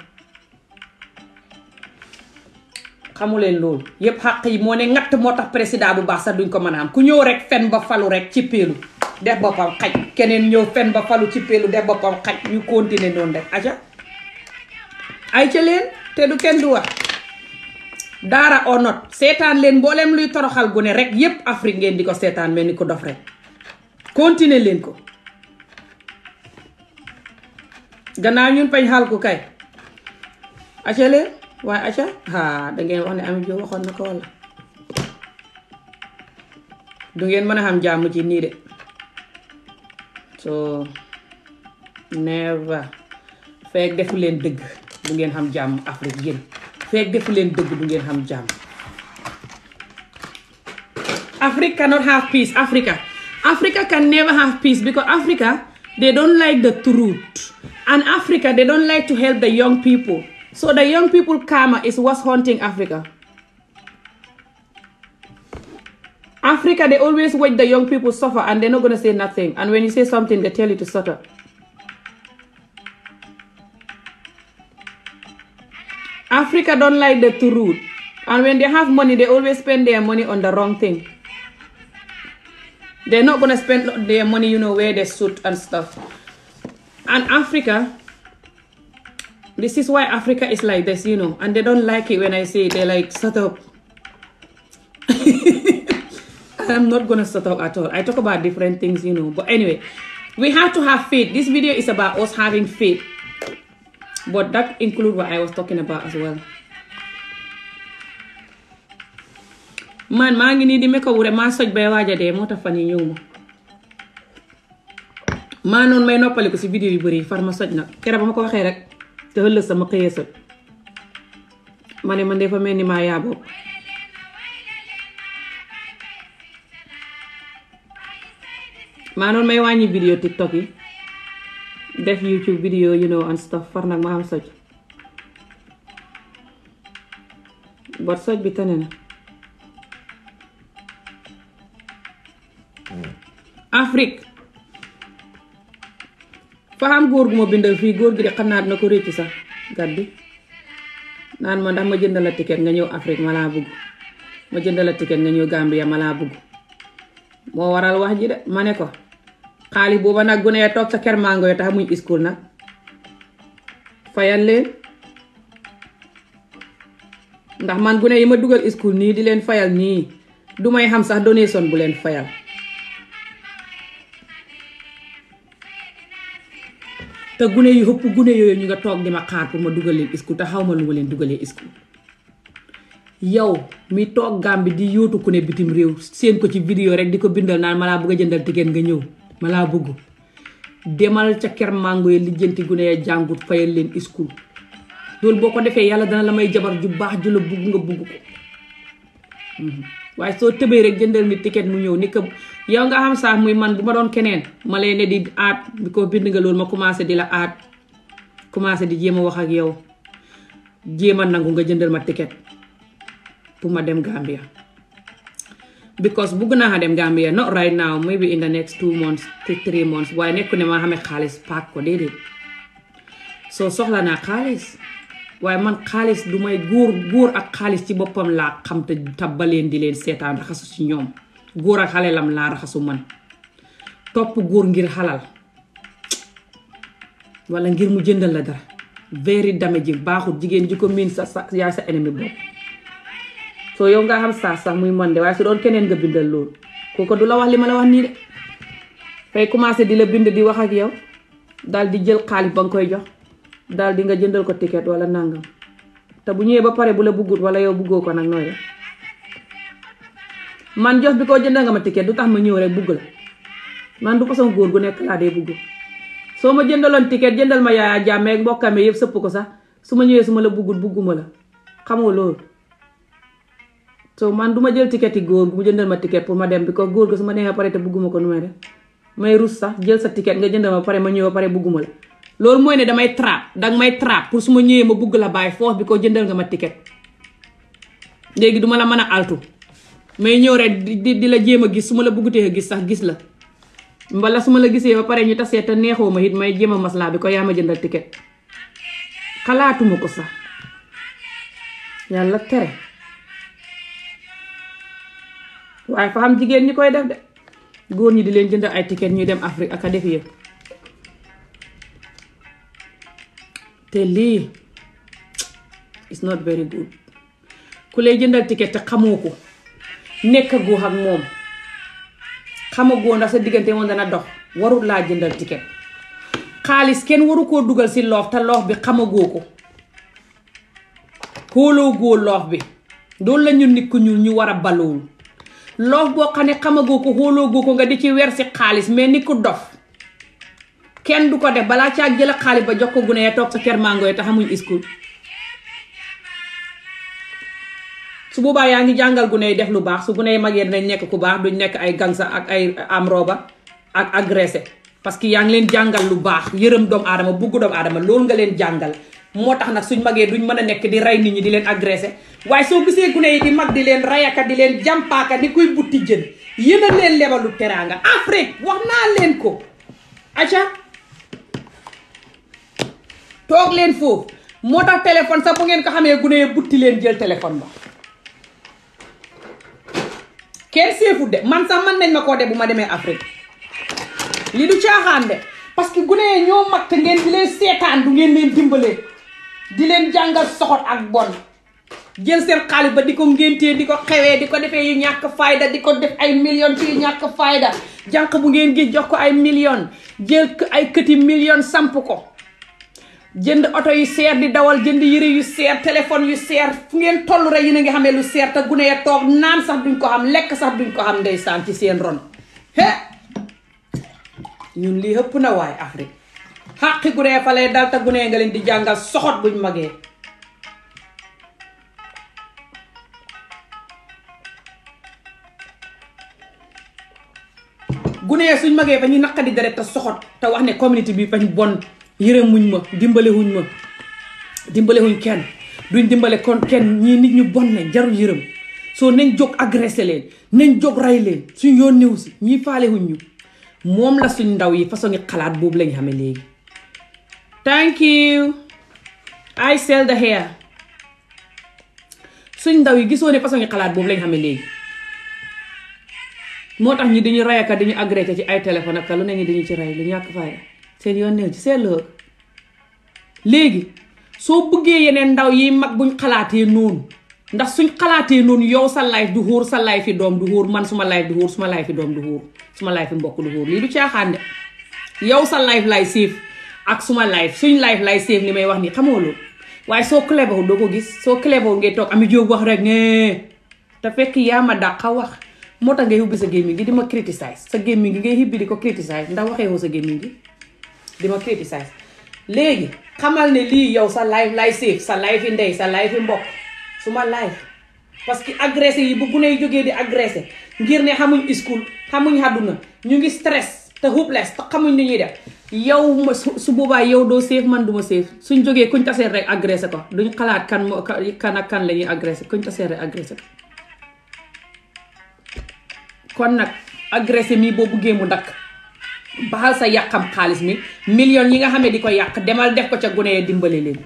xamuleen loolu yépp xàq yi moo ne ngatt moo tax président bu baax sax duñ ko mën a am ku ñëw rek fen ba falu rek ci péelu def boppam xaj keneen ñëw fen ba falu ci péelu def boppam xaj ñu continuer noonu rek ay ca leen te du kenn du wax daara onot seetaan leen mboolem luy toroxal gune rek yépp Afrique ngeen di ko seetaan mel ni ko dof rek continuer leen ko gannaaw ñun pañ xal ku kay aca leen waaye aca dangeen wax ne Ami Jo waxoon na ko walla du ngeen mën a xam jàmm ci nii de so never fekk defu leen dëgg du ngeen xam jàmm Afrique yéen fekk defu leen dëgg du ngeen xam jàmm Africa cannot have peace. Africa can never have peace because Africa, they don't like the truth. And Africa, they don't like to help the young people. So the young people karma is what's haunting Africa. Africa, they always watch the young people suffer and they're not going to say nothing. And when you say something, they tell you to shut up. Africa don't like the truth. And when they have money, they always spend their money on the wrong thing. They're not going to spend their money, where they shoot and stuff. And Africa, this is why Africa is like this, and they don't like it when I say it. They're like, shut up. I'm not going to shut up at all. I talk about different things, But anyway, we have to have faith. This video is about us having faith. But that includes what I was talking about as well. Man maa ngi nii di make up rek maa soj bay waaja dee moo tax fan yi ñëw maa noonu may noppale ko si vidéo yu bëri far ma soj nag keroog ba ma ko waxee rek te ëllëg sama xëyee soj ma ne man de fa mel ni maa yaa bopp maa noonu may wàññi vidéo TikTok yi def YouTube vidéo and stuff far nag ma am soj bot soj bi tane na Afrique fa xam góor gu ma bindal fii góor gi de xam naa dina ko réccu sax gàddi naan ma ndax ma jëndal la ticket nga ñëw Afrique ma laa bëgg ma jëndal la ticket nga ñëw Gambia ma laa bëgg moo waral wax ji de ma ne ko xaalis booba nag gune ya toog sa ker mango yo tax muñ school nag fayal leen ndax man gune yi ma dugal school nii di leen fayal nii du may xam sax donation bu leen fayal te gune yi hëpp gune yooyu ñu nga toog di ma xaar pour ma dugal leen school te xaw ma lu ma leen dugalee school yow mi toog Gàmbi di yóotu ku ne bitim réew seen ko ci vidéo rek di ko bindal naan ma laa bëgg a jëndal ticket nga ñëw ma laa bëgg demal ca ker mango yi lijjanti gune ya jàngut fayal leen school loolu boo ko defee yàlla dana la may jabar ju baax ju la bugg nga bugg ko waaye soo tëbee rek jëndal mi ticket mu ñëw ni ko yow nga xam sax muy man bu ma doon keneen ma lay ne di aat bi ko bind nga loolu ma commencé di la aat commencé di jéem a wax ak yow jéem a nangu nga jëndal ma ticket pour ma dem Gambia because bugg naa dem Gambia not right now maybe in the next 2 months to 3 months waaye nekku ne maa xamee xaalis paak ko déedéet soo soxla naa xaalis waaye man xaalis du may góor ak xaalis ci boppam laa xam te tabbaleen di leen seetaan raxasu ci ñoom góor ak xalelam laa raxasu man topp góor ngir xalal wala ngir mu jëndal la dara very damaging baaxut jigéen ji ko miin sa yaay sa ennemi bopp soo yow nga xam sax muy man de waaye su doon keneen nga bindal loolu kooku du la wax li ma la wax nii de fay commencé di la bind di wax ak yow daal di jël xaalis ba nga koy jox daal di nga jëndal ko ticket wala nangam te bu ñëwee ba pare bu la buggut wala yow buggoo ko nag nooy man jox bi ko jëndal nga ma ticket du tax ma ñëw rek bugg la man du façon góor gu nekk laa dee bugg soo ma jëndaloon ticket jëndal ma Yaaya Jammeh mbokkam yëpp sëpp ko sax su ma ñëwee su ma la buggut bugguma la xamoo loolu so man du ma jël ticket yi góor mu jëndal ma ticket pour ma dem bi ko góor ga su ma demee pare te bugguma ko nu may def may rus sax jël sa ticket nga jëndal ma pare ma ñëw ba pare bugguma la loolu mooy ne damay danga may trap pour su ma ñëwee ma bugg la bàyyi foofu bi ko jëndal nga ma ticket léegi duma la mën a altu may ñëw rek di la jéem a gis su ma la buggutee a gis sax gis la mbala su ma la gisee ba pare ñu tasee te neexoo ma it may jéem a maslaa bi ko yaa ma jëndal ticket xalaatuma ko sax yàlla tere waaye fa xam jigéen ñi koy def de góor ñi di leen jëndal ay ticket ñuy dem Afrique ak a def yëpp te lii it's not very good ku lay jëndal ticket te xamoo ko nekk goo ak moom xamagoo ndax sa diggante moom dana dox warul laa jëndal ticket xaalis kenn waru koo dugal si loof te loof bi xamagoo ko xooloo góor loof bi doolu la ñu nit ku ñuul ñu war a balool loof boo xam ne xamagoo ko xooloo goo ko nga di ci weer si xaalis mais ni ku dof kenn du ko def balaa caa jël xaalis ba jox ko gune ya toog sa kër mango yi te xamuñ iskul su boobaa yaa ngi jàngal gune yi def lu baax su gune yi mag yi dinañ nekk ku baax duñ nekk ay gangsa ak ay am roba ak agressé parce que yaa ngi leen jàngal lu baax yërëm doomu aadama bugg doomu aadama loolu nga leen jàngal moo tax nag suñ magee duñ mën a nekk di rey nit ñi di leen agressé waaye soo gisee gune yi di mag di leen rayaka di leen jàmpaaka ni kuy butti jën yéen a leen lebalu teraanga Afrique wax naa leen ko aca toog leen foofu moo tax téléphone sax bu ngeen ko xamee gune yi butti leen jël téléphone ba kenn seefut de man sax man nañ ma koo de bu ma demee Afrique li du caaxaan de parce que gune yi ñoo mag te ngeen di leen seetaan du ngeen leen dimbalee di leen jàngal soxot ak bon jël seen xaalis ba di ko ngéntee di ko xewee di ko defee yu ñàkk fayda di ko def ay million ci yu ñàkk fayda jànq bu ngeen gis jox ko ay million jël ay këti million samp ko jënd oto yu seer di dawal jënd yëre yu seer téléphone yu seer fu ngeen toll rek yéen a ngi xamee lu seer te gune ya toog naan sax duñ ko xam lekk sax duñ ko xam ndeysaan ci seen ron ñun lii ëpp na waay Afrique xaqi gune ya fa lay dal te gune ya nga leen di jàngal soxot buñ magee gune ya suñ magee fa ñu naqadi deret te soxot te wax ne communauté bi fañ bon yërëmuñ ma dimbalewuñ kenn duñ dimbale kon kenn ñii nit ñu bon nañ jarul yërëm soo nañ jóg agressé leen nañ jóg rey leen suñ yoon néew si ñii faalewuñ ñu moom la suñ ndaw yi façon ngi xalaat boobu lañ xamee léegi thank you I sell the hair suñ ndaw yi gisoo ne façon ngi xalaat boobu lañ xamee léegi moo tax ñi dañuy rayaka dañu agressé ci ay téléphone ak lu ne ñi dañu ci rey lu ñàkk fayda seen yoon néew ci seen lëg léegi soo bëggee yeneen ndaw yi mag buñ xalaatee noonu ndax suñ xalaatee noonu yow sa life du xóor sa life yi doom du xóor man suma life du xóor suma life yi doom du xóor suma life yi mbokk du xóor lii du caaxaan de yow sa life lay safe ak suma life suñ life lay safe li may wax nii xamoo loolu waaye soo clever doo ko gis soo clever ngay toog Ami Jóob wax rek ne te fekk yaa ma dàqa wax moo tax ngay hubbi sa gémmiñ gi di ma criticize sa gémmiñ gi ngay hibbi di ko criticize ndax waxee woo sa gémmiñ gi di ma criticize léegi xamal ne lii yow sa life lay save sa life yi ndey sa life yi mbokk su ma life parce que agressé yi bu guney jógee di agressé ngir ne xamuñ school xamuñ àdduna ñu ngi stress te hopeless te xamuñ ni ñuy def yow ma su boobaa yow doo safe man duma safe suñ jógee kuñ tasee rek agressé ko duñ xalaat kan moo kan ak kan la ñuy agressé kuñ tasee rek agressé ko kon nag agressé mii boo buggee mu dakk baxal sa yàqam xaalis mi millions yi nga xam ne di ko yàq demal def ko ca gune yi dimbale leen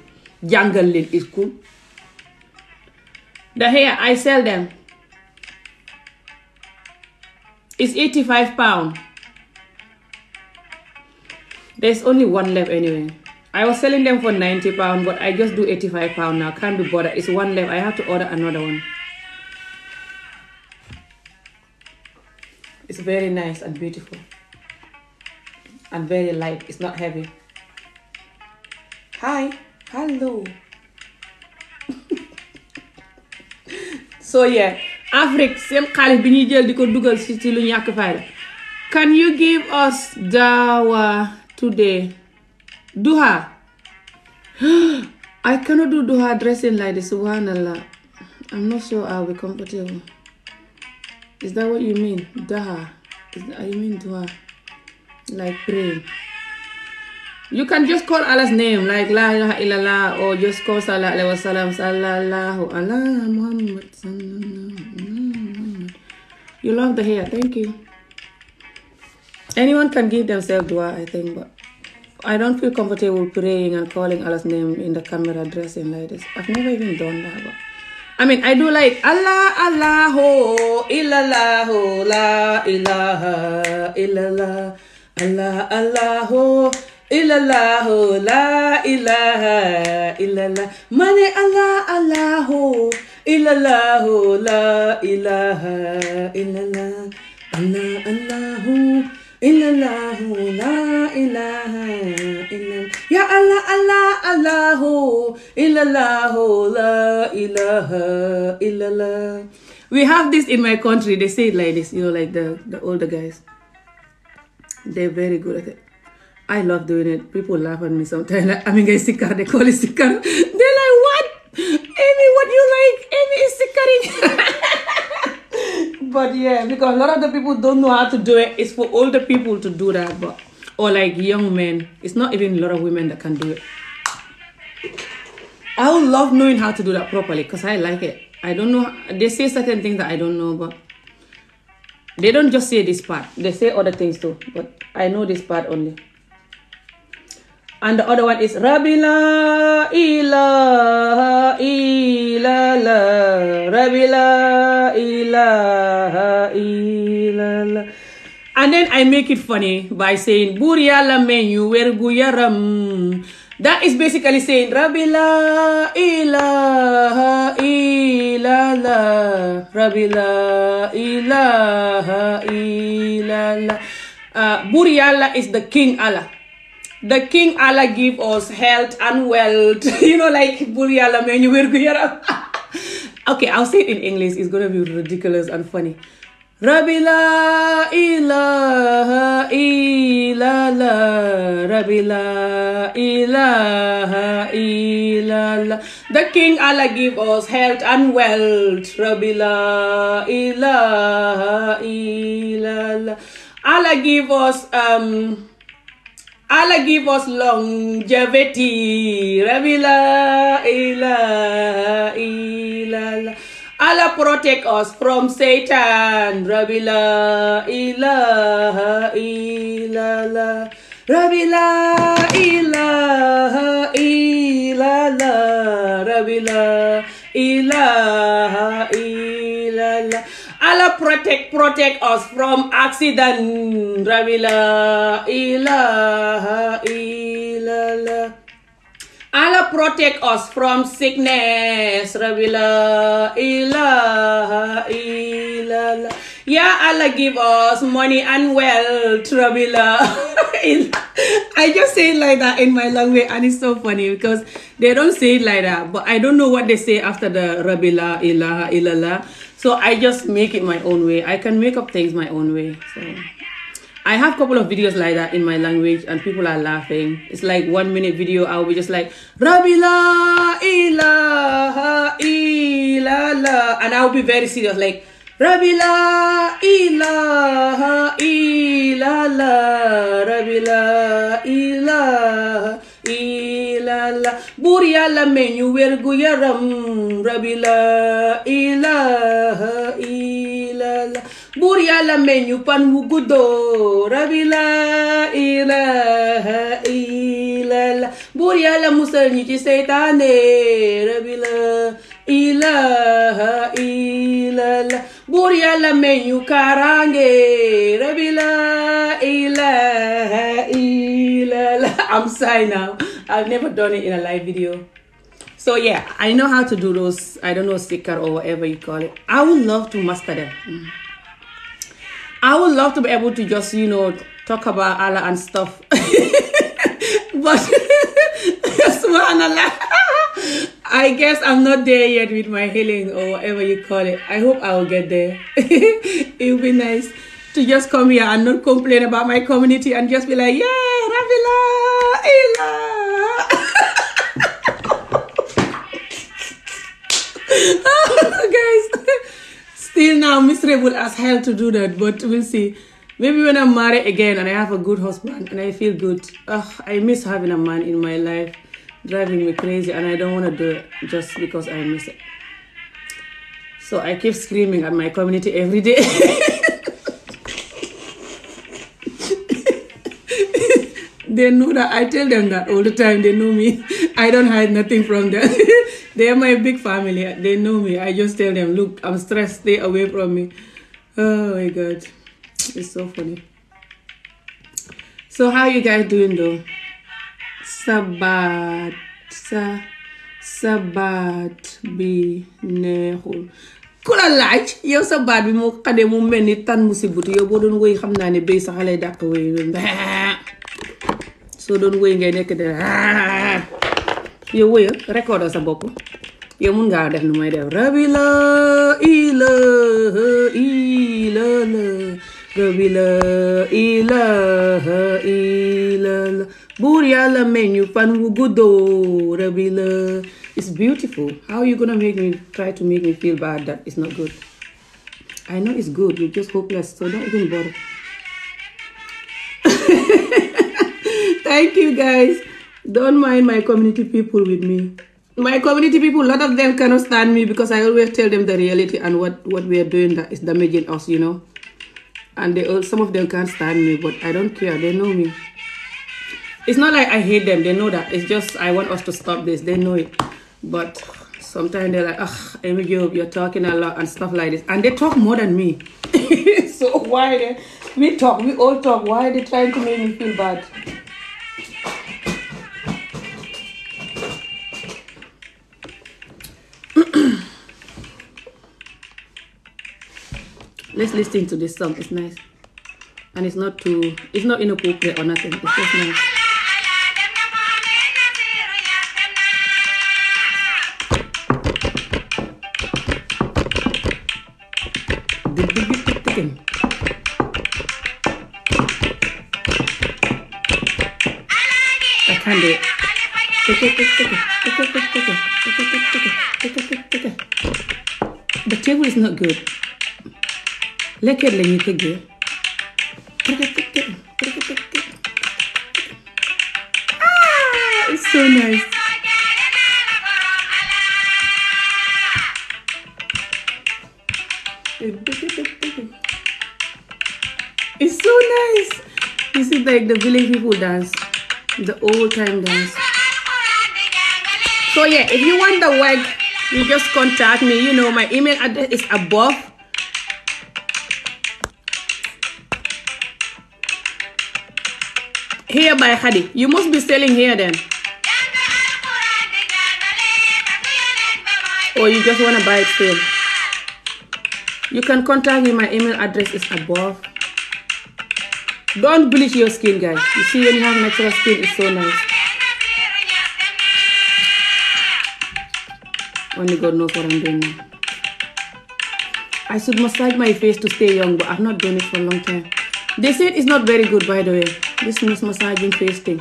jàngal leen school. The hair I sell them is £85. There's only one left anyway. I was selling them for £90, but I just do £85 now. Can't be bothered. It's one left. I have to order another one. It's very nice and beautiful and very light. It's not heavy. Hi. Hello. So yeah, Afrique seen xaalis bi ñuy jël di ko dugal ci lu ñàkk fayda. Can you give us dawa today? Duha. I cannot do duha dressing like this. Subhanallah. I'm not sure I'll be comfortable. Is that what you mean? Daha. You mean duha? Like praying. You can just call Allah's name, like La ilaha illallah, or just call Sallallahu alaihi wasallam, Sallallahu ala Muhammad, Sallallahu. You love the hair, thank you. Anyone can give themselves dua, I think, but I don't feel comfortable praying and calling Allah's name in the camera dressing like this. I've never even done that, but I mean, I do like Allah, Allahu, illallahu, la ilaha illallah, Allah, Allahu. Illallahu la ilaha illallah mane Allah Allahu illallahu la ilaha illallah Allah Allahu illallahu la ilaha illallah ya Allah Allah Allahu illallahu la ilaha illallah. We have this in my country. They say it like this, you know, like the older guys. They're very good at it. I love doing it. People laugh at me sometimes. Like, I mean, guys, sikar. They call it sikar. They're like, what? Amy, what you like? Amy is sikaring. But yeah, because a lot of the people don't know how to do it. It's for older people to do that, but or like young men. It's not even a lot of women that can do it. I would love knowing how to do that properly because I like it. I don't know. They say certain things that I don't know, but they don't just say this part. They say other things too, but I know this part only. And the other one is Rabbi la ilaha illallah, Rabbi la ilaha illallah. And then I make it funny by saying Bur Yàlla meñu wergu yaram. That is basically saying Rabbi la ilaha illallah, Rabbi la ilaha illallah. Bur Yàlla is the King Allah. The King Allah give us health and wealth. You know, like Bur Yàlla meñu wergu yaram. Okay, I'll say it in English. It's gonna be ridiculous and funny. Rabbi la ilaha illallah, Rabbi la ilaha illallah. The King Allah give us health and wealth. Rabbi la ilaha illallah. Allah give us longevity. Rabbi la ilaha illallah. Allah protect us from Satan. Rabbi la ilaha illallah. Rabbi la ilaha illallah. Rabbi la ilaha illallah. Allah protect us from accident. Rabbi la ilaha illallah. Allah protect us from sickness. Rabbi la ilaha illallah. Ya Allah give us money and wealth. Rabbi la I just say it like that in my language, and it's so funny because they don't say it like that, but I don't know what they say after the Rabbi la ilaha illallah. So I just make it my own way. I can make up things my own way. So I have a couple of videos like that in my language and people are laughing. It's like 1 minute video. I'll be just like, Rabbi la ilaha illallah. And I'll be very serious, like, Rabbi la ilaha illallah. Rabbi la ilaha illallah. Buur Yàlla meñu wergu yaram. Rabbi la ilaha illallah. Buur Yàlla meñu pan wu guddoo. Rabbi la ilaha illallah. Buur Yàlla musal ñi ci seytaane. Rabbi la ilaha illallah. Buur Yàlla meñu kaaraange. Rabbi la ilaha illallah. I'm sorry now. I've never done it in a live video. So yeah, I know how to do those, I don't know, sikar or whatever you call it. I would love to master them. I would love to be able to just, you know, talk about Allah and stuff. But, subhanallah, I guess I'm not there yet with my healing or whatever you call it. I hope I will get there. It would be nice to just come here and not complain about my community and just be like, yeah, Rabila, Ilah. Guys, still now miserable as hell to do that, but we'll see. Maybe when I'm married again and I have a good husband and I feel good. I miss having a man in my life driving me crazy, and I don't want to do it just because I miss it. So I keep screaming at my community every day. They know that. I tell them that all the time. They know me. I don't hide nothing from them. They are my big family. They know me. I just tell them, look, I'm stressed. Stay away from me. Oh my God. It's so funny. So how you guys doing though? Sabat bi neexul. Ku la laaj yow sa baat bi moo xade mu mel ni tan mu si butu yow boo doon wéy xam naa ne béy sa xale dàq wéy soo doon wéy ngay nekk de yow wéya recorder sa bopp yow mun ngaa def nu may def Rabbi la ilaha illallah Rabbi la ilaha illallah Buur Yàlla meñu fan wu guddoo Rabbi la. It's beautiful. How are you gonna try to make me feel bad that it's not good? I know it's good. You're just hopeless, so don't even bother. Thank you guys. Don't mind my community people with me. My community people, a lot of them cannot stand me because I always tell them the reality and what we are doing that is damaging us, you know. And some of them can't stand me, but I don't care. They know me. It's not like I hate them. They know that. It's just I want us to stop this. They know it. But sometimes they're like, Amy Job, you're talking a lot and stuff like this. And they talk more than me. So why we all talk. Why are they trying to make me feel bad? Let's listen to this song. It's nice. And it's not inappropriate or nothing. It's just nice. I can't do it. The table is not good. Lekket la ñuy tëggee. It's so nice. It's so nice. This is like the village people dance, the old time dance. So yeah, if you want the wig, you just contact me. You know, my email address is above. Hair by Hadi. You must be selling hair then. Or you just want to buy it still. You can contact me. My email address is above. Don't bleach your skin, guys. You see, when you have natural skin, it's so nice. Only God knows what I'm doing now. I should massage my face to stay young, but I've not done it for a long time. They said it's not very good, by the way. This massaging face thing.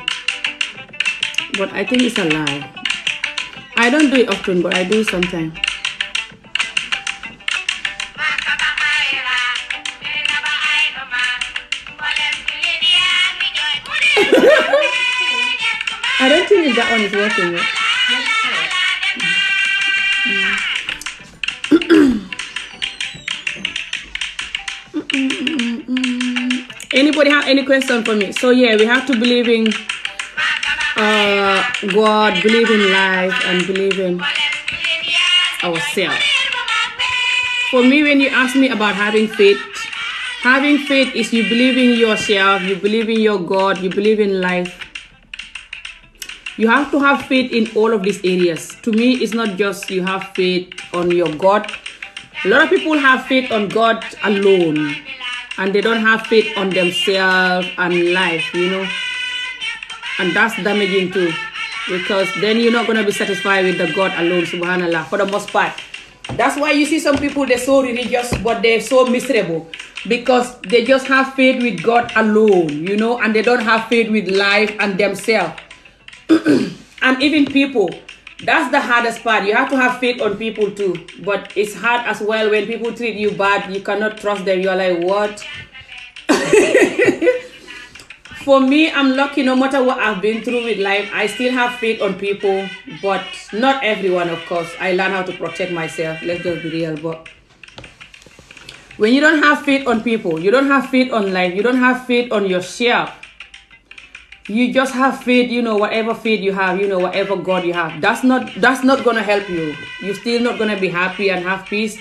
But I think it's a lie. I don't do it often, but I do it sometimes. I don't think that one is working yet. Anybody have any question for me? So yeah, we have to believe in God, believe in life, and believe in ourselves. For me, when you ask me about having faith is you believe in yourself, you believe in your God, you believe in life. You have to have faith in all of these areas. To me, it's not just you have faith on your God. A lot of people have faith on God alone, and they don't have faith on themselves and life, you know. And that's damaging too, because then you're not going to be satisfied with the God alone, subhanallah, for the most part. That's why you see some people, they're so religious, but they're so miserable, because they just have faith with God alone, you know, and they don't have faith with life and themselves. And even people, that's the hardest part. You have to have faith on people too, but it's hard as well when people treat you bad. You cannot trust them. You're like, what? For me, I'm lucky. No matter what I've been through with life, I still have faith on people, but not everyone, of course. I learn how to protect myself. Let's just be real. But when you don't have faith on people, you don't have faith on life, you don't have faith on yourself, you just have faith, you know, whatever faith you have, you know, whatever God you have, that's not gonna help you. You're still not gonna be happy and have peace,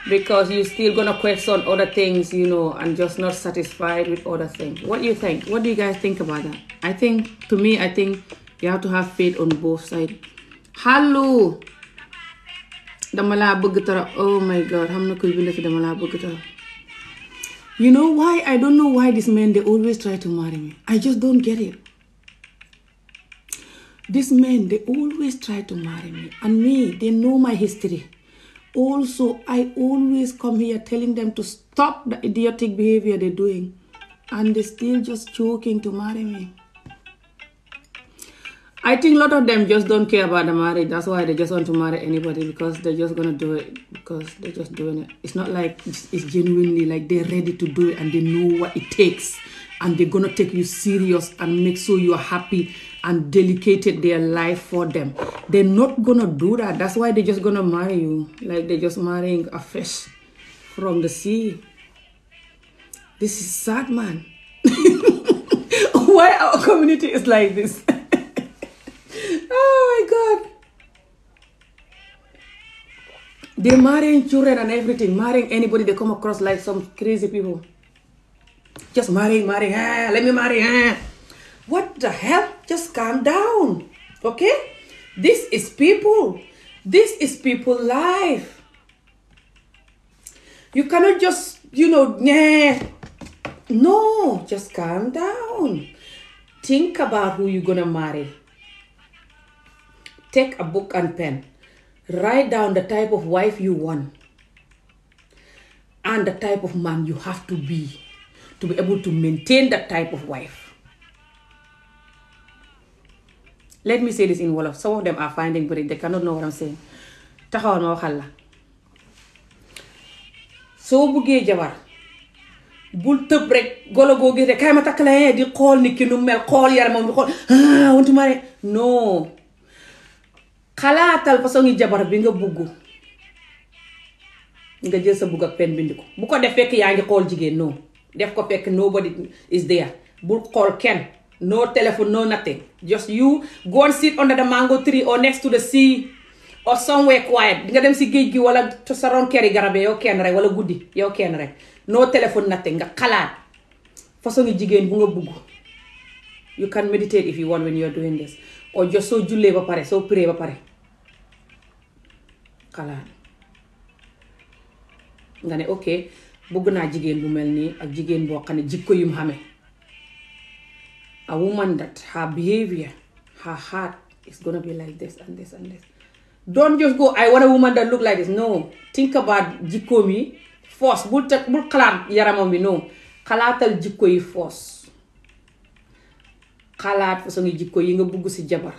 because you're still gonna question other things, you know, and just not satisfied with other things. What do you think? What do you guys think about that? I think you have to have faith on both sides. Hello, dama laa bëgg torop. Oh my God, xam na koy bind fi dama laa bëgg torop. You know why? I don't know why these men, they always try to marry me. I just don't get it. These men, they always try to marry me. And me, they know my history. Also, I always come here telling them to stop the idiotic behavior they're doing. And they're still just joking to marry me. I think a lot of them just don't care about the marriage. That's why they just want to marry anybody, because they're just going to do it because they're just doing it. It's not like it's genuinely like they're ready to do it and they know what it takes. And they're going to take you serious and make sure you are happy and dedicated their life for them. They're not going to do that. That's why they're just going to marry you. Like they're just marrying a fish from the sea. This is sad, man. Why our community is like this? Oh my God. They're marrying children and everything, marrying anybody they come across, like some crazy people. Just marrying, let me marry. What the hell? Just calm down, okay? This is people. This is people life. You cannot just, you know, no, just calm down. Think about who you're gonna marry. Take a book and pen. Write down the type of wife you want and the type of man you have to be able to maintain that type of wife. Let me say this in Olof. Some of them are finding it, they cannot know what I'm saying. Taxawal ma waxal la. Soo buggee jabar, bul tëb rek golo goo gis rek kaay ma takk la di xool nit ki nu mel, xool yaramam, di xool want to marry. No. Xalaatal façon ngi jabar bi nga bugg, nga jël sa bugg ak pen bind ko. Bu ko def fekk yaa ngi xool jigéen, no. Def ko fekk nobody is there. Bul xool kenn. No telephone, no nothing. Just you go and sit under the mango tree or next to the sea or somewhere quiet. Nga dem si géej gi wala sa ron keri garabe yow kenn rek, wala guddi yow kenn rek. No telephone, nothing. Nga xalaat façon ngi jigéen bu nga bugg. You can meditate if you want when you're doing this. Or just soo jullee ba pare, soo pray ba pare. Xalaat nga ne ok, bëgg naa jigéen bu mel nii ak jigéen boo xam ne jikko yum xame. A woman that her behavior, her heart is gonna be like this and this and this. Don't just go, I want a woman that look like this. No. Think about jikko mi. First, bul xalaat yaramam bi. No. xalaatal jikko yi foos, xalaat façon jikko yi nga bugg ci jabar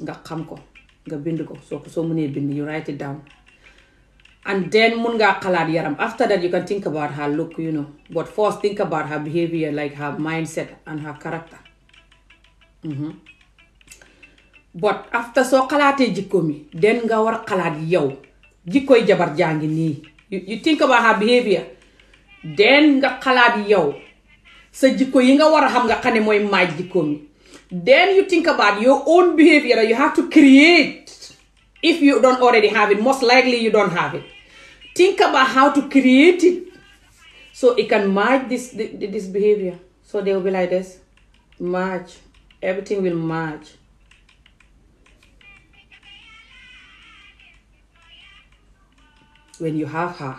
nga xam ko, nga bind ko, soo mënee bind, you write it down. And then mun ngaa xalaat yaram. After that you can think about her look, but first think about her behavior, like her mindset and her character. But after soo xalaatee jikko mi, then nga war a xalaat yow jikkoy jabar jàngi nii. You think about her behavior, then nga xalaat yow sa jikko yi nga war a xam nga xam ne mooy maaj jikko mi. Then you think about your own behavior that you have to create. If you don't already have it, most likely you don't have it. Think about how to create it so it can match this behavior. So they will be like this. Match. Everything will match. When you have her.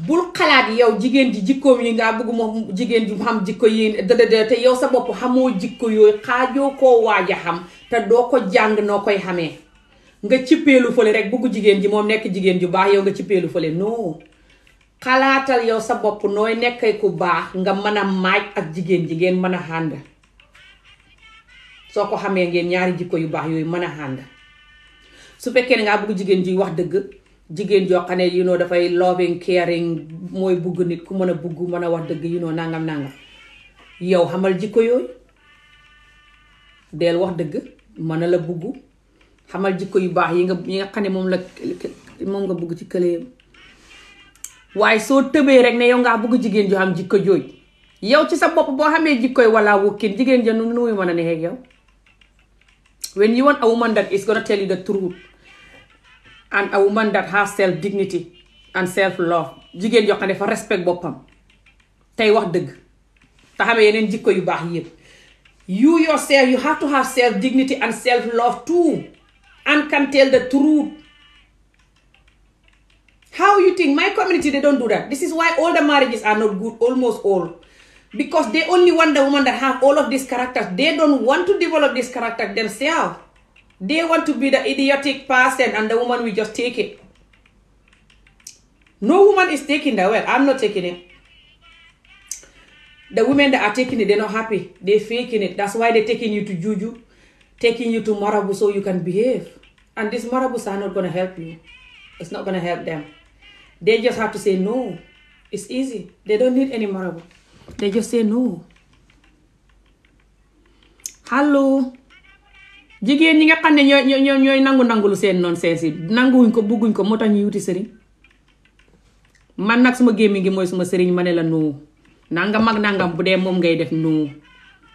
Bul xalaat yow jigéen ji jikkoom yi nga bëgg moom jigéen ji xam jikko yi te yow sa bopp xamoo jikko yooyu xaajoo koo waaja xam te doo ko jàng noo koy xamee. Nga cippeelu fële rek bëggu jigéen ji moom nekk jigéen ju baax yow nga cippeelu fële. Non, xalaatal yow sa bopp nooy nekkee ku baax nga mën a maaj ak jigéen ji ngeen mën a ànd. Soo ko xamee ngeen ñaari jikko yu baax yooyu mën a ànd. Su fekkee ne ngaa bëgg jigéen ji wax dëgg, jigéen joo xam ne dafay loving caring, mooy bugg nit ku mën a bugg mën a wax dëgg nangam yow xamal jikko yooyu. Del wax dëgg mën a la bugg, xamal jikko yu baax yi nga xam ne moom nga bugg ci këleem. Waaye soo tëbee rek ne yow ngaa bugg jigéen joo xam jikko jooj, yow ci sa bopp boo xamee jikkoy wala wukkin jigéen ja nu muy mën a neexee ak yow. When you want a woman that is gonna tell you the truth, and a woman that has self dignity and self love, jigéen joo xam ne fa respect boppam tey wax dëgg te xamee yeneen jikko yu baax yëpp. You yourself, you have to have self dignity and self love too, and can tell the truth. How you think my community, they don't do that? This is why all the marriages are not good, almost all, because they only want the woman that have all of these characters. They don't want to develop this character themselves. They want to be the idiotic person, and the woman will just take it. No woman is taking that. Well, I'm not taking it. The women that are taking it, they're not happy. They're faking it. That's why they're taking you to juju, taking you to marabu so you can behave. And these marabus are not going to help you. It's not going to help them. They just have to say no. It's easy. They don't need any marabu. They just say no. Hello. Jigéen ñi nga xam ne ñooy nangu seen nonsense yi nanguwuñ ko bugguñ ko moo tax ñu wuti sëriñ. Man nag suma gémmi ngi mooy suma sëriñ ma ne la no. Nangam ak nangam bu dee moom ngay def no.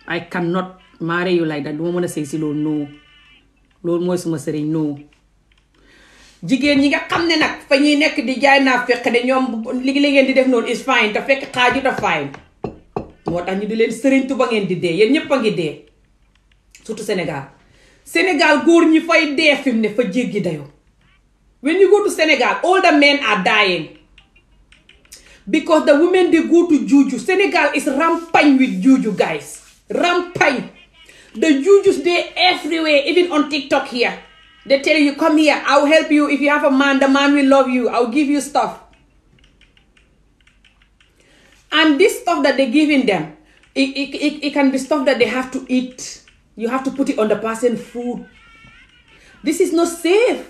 I cannot marry you like that. Duma mën a sëy si loolu no. Loolu mooy suma sëriñ no. Jigéen ñi nga xam ne nag fa ñuy nekk di jaay naa fekk ne ñoom li ngeen di def noonu is fine te fekk xaaju ta fine. Moo tax ñu di leen sëriñ tu ba ngeen di dee yéen ñëpp a ngi dee. Surtout Sénégal góor ñi fay dee fi mu ne fa jéggi dayoo. When you go to Senegal, all the men are dying because the women they go to juju. Senegal is rampant with juju, guys. Rampant. The jujus they everywhere, even on TikTok here. They tell you, come here, I'll help you. If you have a man, the man will love you. I'll give you stuff. And this stuff that they're giving them, it can be stuff that they have to eat. You have to put it on the person's food. This is not safe.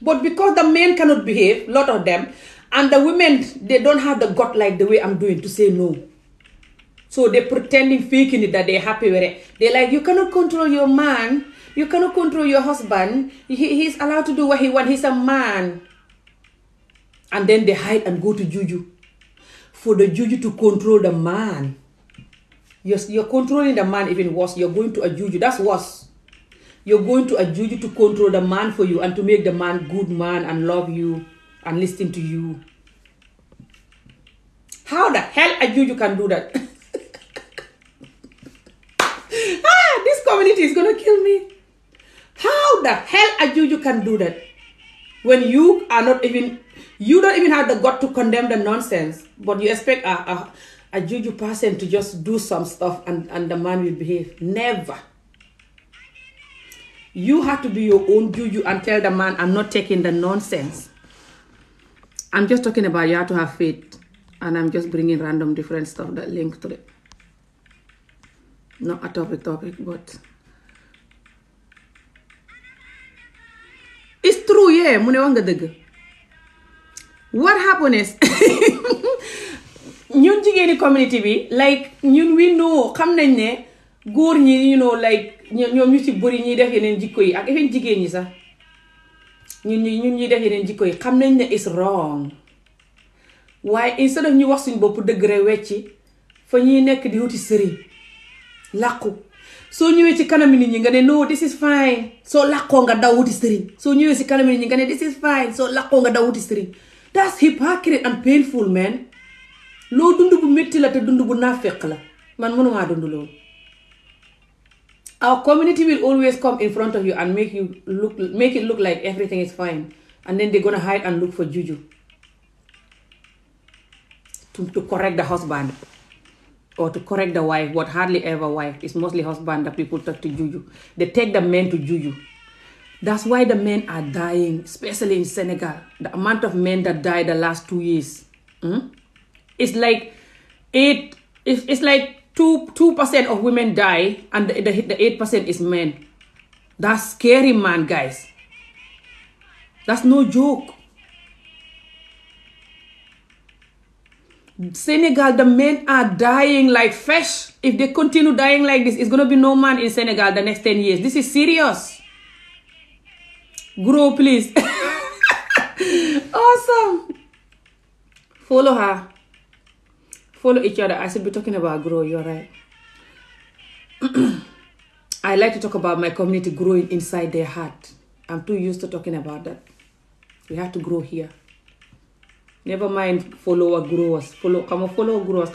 But because the men cannot behave, a lot of them, and the women, they don't have the gut like the way I'm doing to say no. So they're pretending, faking it, that they're happy with it. They're like, you cannot control your man. You cannot control your husband. He's allowed to do what he wants. He's a man. And then they hide and go to juju. For the juju to control the man. You're controlling the man even worse. You're going to a juju. That's worse. You're going to a juju to control the man for you and to make the man good man and love you and listen to you. How the hell a juju can do that? This community is gonna kill me. How the hell a juju can do that? When you are not even, you don't even have the gut to condemn the nonsense, but you expect a juju person to just do some stuff and the man will behave. Never. You have to be your own juju and tell the man, I'm not taking the nonsense. I'm just talking about you have to have faith, and I'm just bringing random different stuff that link to it. Not a topic, but it's true, yeah. Mu ne wax nga dëgg. What happened is ñun jigéeni community bi like ñun we know xam nañ ne góor ñi you know like ñoom ñu ci bëri ñuy def yeneen jikko yi ak even jigéen ñi sax ñun ñuy def yeneen jikko yi xam nañ ne is wrong waaye instead of ñu wax suñ bopp dëgg rek wecci fa ñuy nekk di wuti sëriñ làqu soo ñëwee ci kanami nit ñi nga ne no this is fine soo làqoo nga daw wuti sëriñ soo ñëwee ci kanami nit ñi nga ne this is fine soo làqoo nga daw wuti sëriñ that's hypocrite and painful man loo dund bu métti la te dund bu naafeq la man mënumaa dund loolu. Our community will always come in front of you and make it look like everything is fine, and then they're gonna hide and look for juju to correct the husband or to correct the wife, but hardly ever wife. It's mostly husband that people talk to juju. They take the men to juju. That's why the men are dying, especially in Senegal. The amount of men that died the last 2 years. It's like 2% of women die and the 8% is men. That's scary, man, guys. That's no joke. Senegal, the men are dying like fish. If they continue dying like this, it's going to be no man in Senegal the next 10 years. This is serious. Grow, please. Awesome. Follow her. Follow each other. I should be talking about grow. You're right. I like to talk about my community growing inside their heart. I'm too used to talking about that. We have to grow here. Never mind follower growers. Follow growers.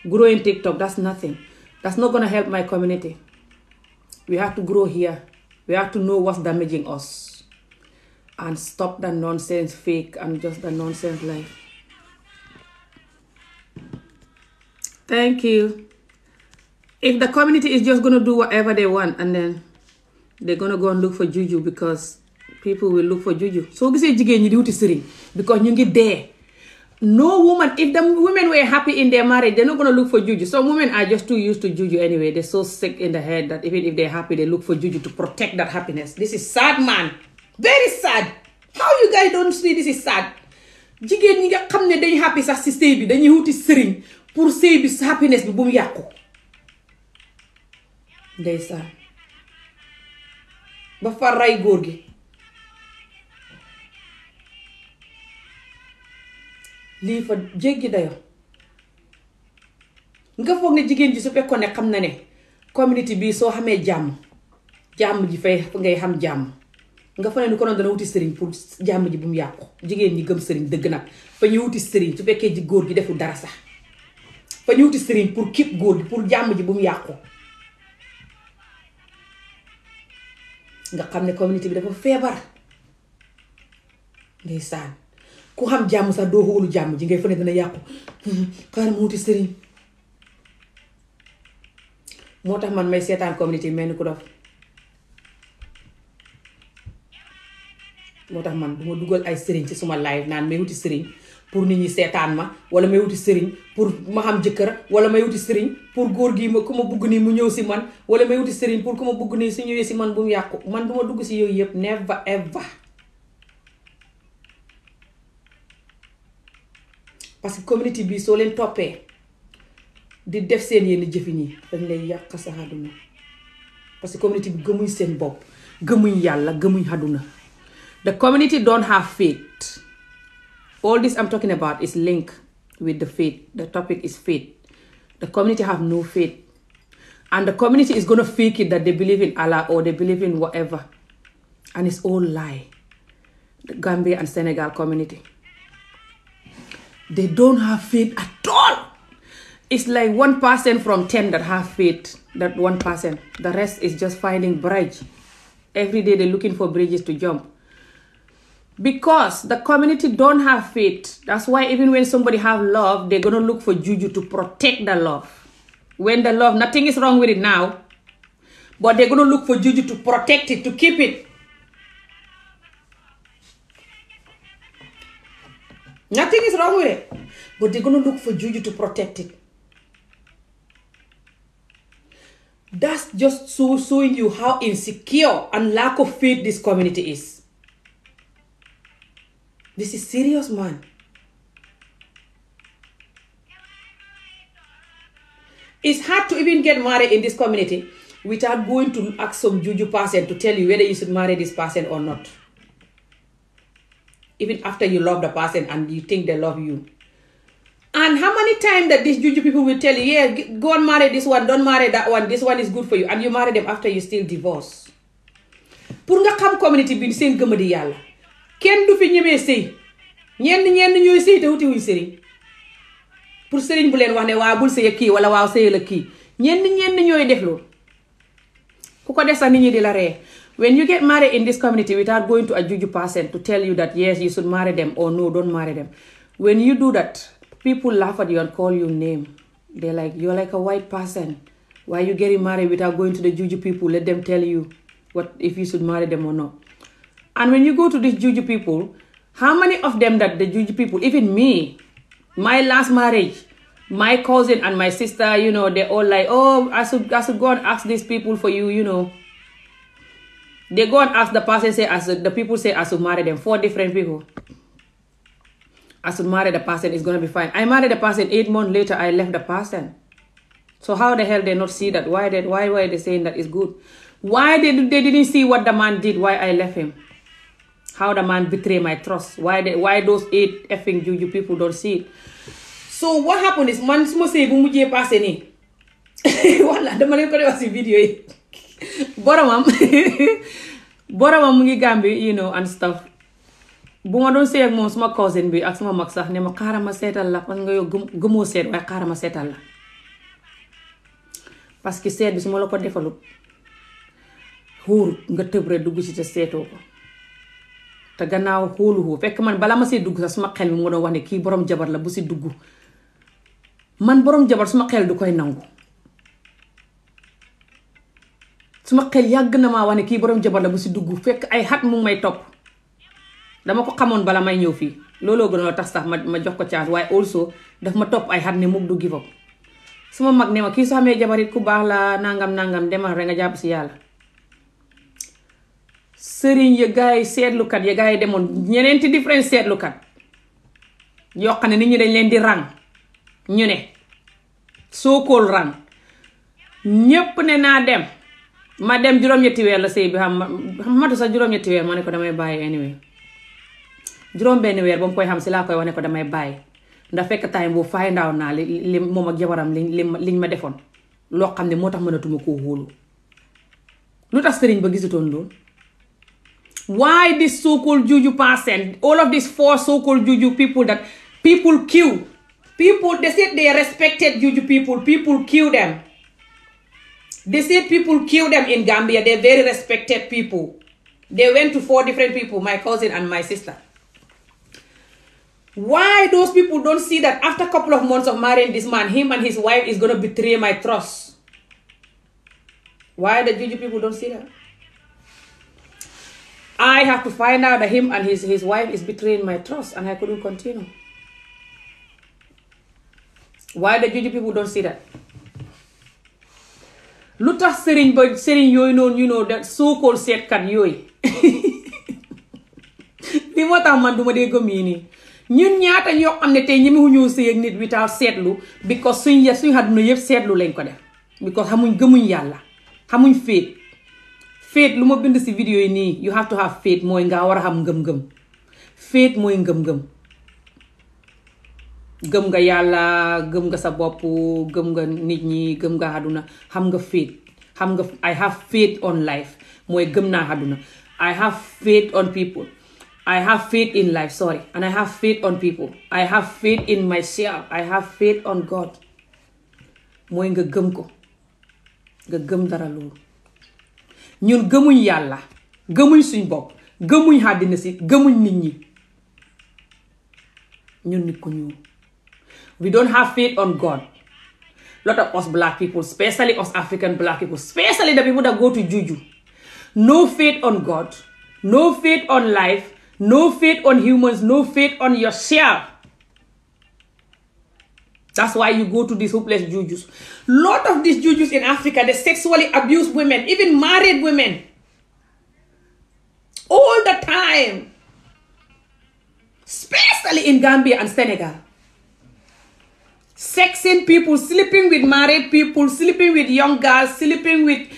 Grow in TikTok. That's nothing. That's not going to help my community. We have to grow here. We have to know what's damaging us. And stop the nonsense fake and just the nonsense life. Thank you. If the community is just going to do whatever they want and then they're going to go and look for juju because people will look for juju. So gisee jigéen ñi di wuti sëriñ because ñu ngi dee. No woman, if the women were happy in their marriage, they're not going to look for juju. Some women are just too used to juju anyway. They're so sick in the head that even if they're happy, they look for juju to protect that happiness. This is sad, man. Very sad. How you guys don't see this is sad? Jigéen ñi nga xam ne dañ happy sax ci sëy bi dañuy wuti sëriñ pour sëy bi happiness bi bu mu yàqu. Ndeysaan. Ba far ray góor gi. Lii fa jéggi dayo. Nga foog ne jigéen ji su fekkoon ne xam na ne community bi soo xamee jàmm ji fay ngay xam jàmm. Nga fa ne ni konoon dana wuti sëriñ pour jàmm ji bu mu yàqu. Jigéen ñi gëm sëriñ dëgg nag fa ñu wuti sëriñ su fekkee ji góor gi deful dara sax. Fa ñu wuti sëriñ pour keep góor gi pour jàmm ji bu mu yàqu. Nga xam ne community bi dafa feebar. Ndeysaan. Ku xam jàmm sax doo xoolu jàmm ji ngay fa ne dana yàqu. Xaaral mu wuti sëriñ. Moo tax man may seetaan community mel ni ku dof. Moo tax man duma dugal ay sëriñ ci suma live naan may wuti sëriñ pour nit ñi seetaan ma wala may wuti sëriñ pour ma xam jëkkër wala may wuti sëriñ pour góor gi ku ma bugg nii mu ñëw si man wala may wuti sëriñ pour ku ma bugg nii su ñëwee si man bu mu yàqu man duma dugg si yooyu yëpp never ever. Parce que community bi soo leen toppee di def seen yenn jëfin yi dañ lay yàq sa àdduna parce que community bi gëmuñ seen bopp gëmuñ yàlla gëmuñ àdduna. The community don't have faith. All this I'm talking about is linked with the faith. The topic is faith. The community have no faith. And the community is going to fake it that they believe in Allah or they believe in whatever. And it's all lie. The Gambia and Senegal community. They don't have faith at all. It's like 1% from 10 that have faith. That 1%. The rest is just finding bridge. Every day they're looking for bridges to jump. Because the community don't have faith. That's why even when somebody have love, they're going to look for juju to protect the love. When the love, nothing is wrong with it now. But they're going to look for juju to protect it, to keep it. Nothing is wrong with it. But they're going to look for juju to protect it. That's just showing you how insecure and lack of faith this community is. This is serious, man. It's hard to even get married in this community without going to ask some juju person to tell you whether you should marry this person or not. Even after you love the person and you think they love you. And how many times that these juju people will tell you, yeah, go and marry this one, don't marry that one, this one is good for you, and you marry them after you still divorce. Pour nga xam community bi seen gëm di yàlla kenn du fi ñemee sëy ñenn ñooy sëy te wuti wuñ sëriñ pour sëriñ bu leen wax ne waa bul sëy kii wala waaw sëy la kii ñenn ñooy def loolu ku ko def sax nit ñi di la ree. When you get married in this community without going to a juju person to tell you that yes, you should marry them or no, don't marry them. When you do that, people laugh at you and call you name. They're like, you're like a white person. Why are you getting married without going to the juju people? Let them tell you what if you should marry them or not. And when you go to these juju people, how many of them that the juju people, even me, my last marriage, my cousin and my sister, you know, they're all like, oh, I should go and ask these people for you, you know. They go and ask the person, the people say I should marry them. 4 different people. I should marry the person, it's going to be fine. I married the person, 8 months later, I left the person. So how the hell they not see that? Why were they saying that it's good? Why they didn't see what the man did, why I left him? How the man betrayed my trust? Why those 8 effing juju people don't see it? So what happened is, man, suma say bu mujjé passé ni. Wala dama leen ko def ci video yi. Boromam mu ngi Gambie, you know, and stuff. Bu ma doon sey ak moom suma cousin bi ak suma mag sax ne ma xaaral ma seetal la parce que nga yow gëmoo seet waaye xaaral ma seetal la. Parce que seet bi su ma la ko defalut xuurut nga tëb rek dugg ci te seetoo ko. Te gannaaw xoolu fekk man bala ma see dugg sax suma xel mi mu doon wax ne kii borom jabar la bu si dugg. Man borom jabar suma xel du koy nangu. Suma xel yàgg na maa wax ne kii borom jabar la bu si dugg fekk ay xat mu may topp. Dama ko xamoon bala may ñëw fii looloo gën a tax sax ma jox ko chance waaye also daf ma topp ay xat ne mukk du give up. Suma mag ne ma kii soo xamee jabarit ku baax la nangam demal rek nga jàpp si yàlla. Sëriñ ya gaay seetlukat ya gaay demoon ñeneenti different seetlukat yoo xam ne nit ñi dañ leen di rang ñu ne soo-called rang ñépp ne naa dem ma dem juróom-ñetti weer la sëy bi xam matu sax juróom-ñetti weer ma ne ko damay bàyyi anyway juróom-benn weer ba mu koy xam si laa koy wax ne ko damay bàyyi ndax fekk time boobu fay ndaaw naa li moom ak jabaram liñ ma defoon loo xam ne moo tax mënatuma koo wóolu lu tax sëriñ ba gisutoon loolu. Why this so-called juju person, all of these 4 so-called juju people that people kill. People, they said they respected juju people kill them. They said people kill them in Gambia, they're very respected people. They went to 4 different people, my cousin and my sister. Why those people don't see that after a couple of months of marrying this man, him and his wife is going to betray my trust? Why the juju people don't see that? I have to find out that him and his wife is betraying my trust and I couldn't continue. Why the juju people don't see that? Lu tax sëriñ yooyu noonu, you know, that so-called seetkat yooyu. Li moo tax man duma dee gëm yi nii. Ñun ñaata yoo xam ne tey ñemewuñu sëy ak nit without seetlu because suñ àdduna yëpp seetlu lañ ko def. Because gëmuñ yàlla. Xamuñ faith. Faith lu ma bind si vidéo yi nii you have to have faith mooy nga war a xam ngëm-ngëm. Faith mooy ngëm-ngëm. Gëm nga yàlla, gëm nga sa bopp, gëm nga nit ñi, gëm nga àdduna, xam nga faith. Xam nga I have faith on life mooy gëm naa àdduna. I have faith on people. I have faith in life, sorry. And I have faith on people. I have faith in myself. I have faith on God. Mooy nga gëm ko. Nga gëm dara loolu. Ñun gëmuñ yàlla, gëmuñ suñ bopp, gëmuñ àddina si, gëmuñ nit ñi. Ñun nit ku ñuul. We don't have faith on God. Lot of us black people, especially us African black people, especially the people that go to juju. No faith on God, no faith on life, no faith on humans, no faith on yourself. That's why you go to these hopeless jujus. Lot of these jujus in Africa, they sexually abuse women, even married women. All the time. Especially in Gambia and Senegal. Sexing people, sleeping with married people, sleeping with young girls, sleeping with,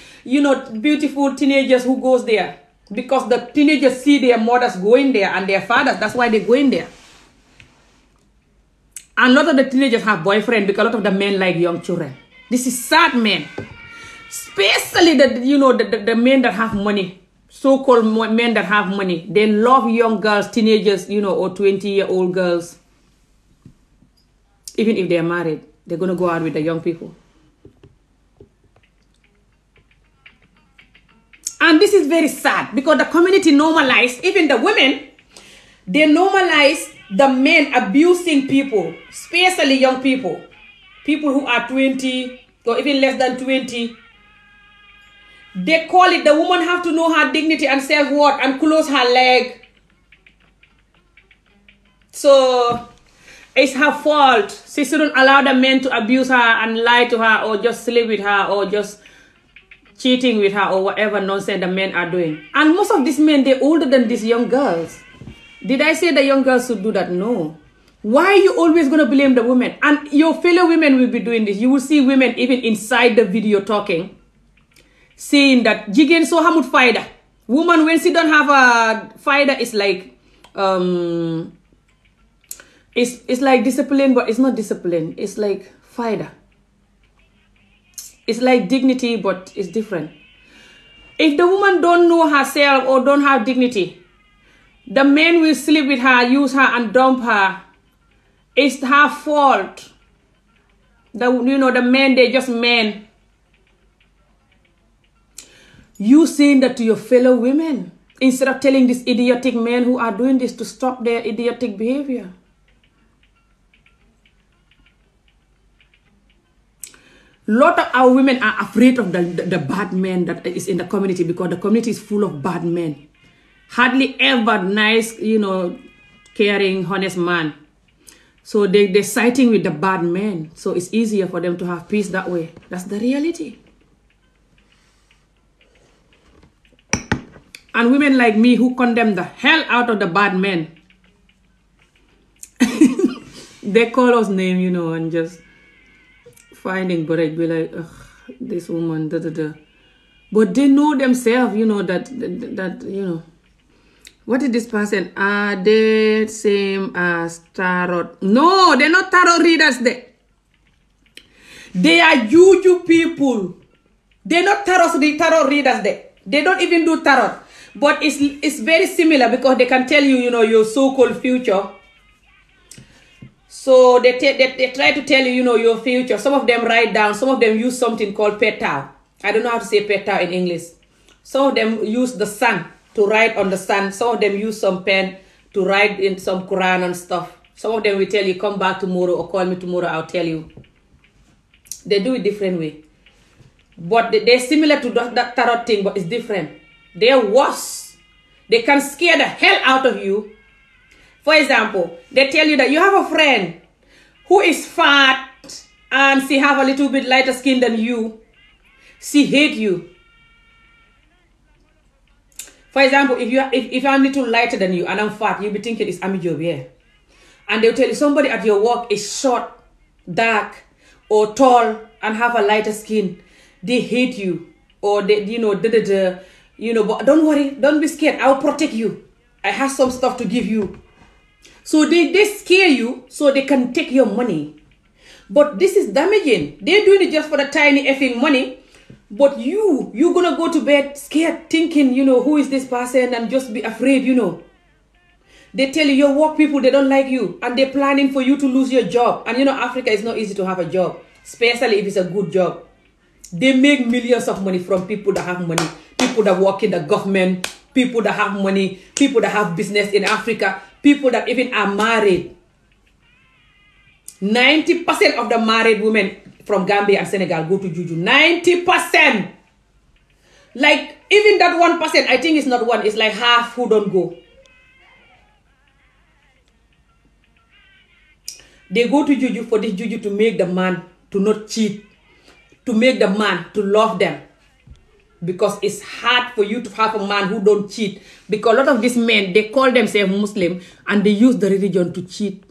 beautiful teenagers who goes there. Because the teenagers see their mothers going there and their fathers. That's why they go in there. And a lot of the teenagers have boyfriends because a lot of the men like young children. This is sad men. Especially the men that have money. So-called men that have money. They love young girls, teenagers, or 20-year-old girls. Even if they're married, they're going to go out with the young people. And this is very sad because the community normalized, even the women, they normalize the men abusing people, especially young people. People who are 20 or even less than 20. They call it the woman have to know her dignity and self-worth and close her leg. So it's her fault. She shouldn't allow the men to abuse her and lie to her or just sleep with her or just cheating with her or whatever nonsense the men are doing. And most of these men, they're older than these young girls. Did I say the young girls should do that? No. Why are you always going to blame the women? And your fellow women will be doing this. You will see women even inside the video talking, saying that jigen so hamut faida. Woman, when she don't have a faida, it's like it's like discipline, but it's not discipline. It's like faida. It's like dignity, but it's different. If the woman don't know herself or don't have dignity, the men will sleep with her, use her, and dump her. It's her fault. The men, they're just men. You saying that to your fellow women instead of telling these idiotic men who are doing this to stop their idiotic behavior. Lot of our women are afraid of the bad men that is in the community because the community is full of bad men. Hardly ever nice, caring, honest man. So they're siding with the bad men. So it's easier for them to have peace that way. That's the reality. And women like me who condemn the hell out of the bad men. They call us name, and just finding, but I'd be like, ugh, this woman, da. But they know themselves, that what is this person? Are they same as tarot? No, they're not tarot readers. They are juju people. They're not tarot readers. They don't even do tarot. But it's very similar because they can tell you, your so-called future. So they try to tell you, your future. Some of them write down. Some of them use something called petao. I don't know how to say petao in English. Some of them use the sun to write on the sun. Some of them use some pen to write in some Quran and stuff. Some of them will tell you, come back tomorrow or call me tomorrow, I'll tell you. They do it different way. But they're similar to that tarot thing, but it's different. They're worse. They can scare the hell out of you. For example, they tell you that you have a friend who is fat and she have a little bit lighter skin than you. She hate you. For example, if I'm a little lighter than you and I'm fat, you'll be thinking it's Ami Job, yeah. And they'll tell you somebody at your work is short, dark, or tall and have a lighter skin. They hate you. Or they, but don't worry, don't be scared. I'll protect you. I have some stuff to give you. So they scare you so they can take your money. But this is damaging. They're doing it just for the tiny effing money. But you're gonna go to bed scared, thinking, who is this person and just be afraid, They tell you your work people, they don't like you. And they're planning for you to lose your job. And Africa is not easy to have a job. Especially if it's a good job. They make millions of money from people that have money. People that work in the government. People that have money. People that have business in Africa. People that even are married. 90% of the married women from Gambia and Senegal go to Juju. 90%. Like, even that 1%, I think it's not one. It's like half who don't go. They go to juju for this juju to make the man to not cheat, to make the man to love them. Because it's hard for you to have a man who don't cheat. Because a lot of these men, they call themselves Muslim and they use the religion to cheat.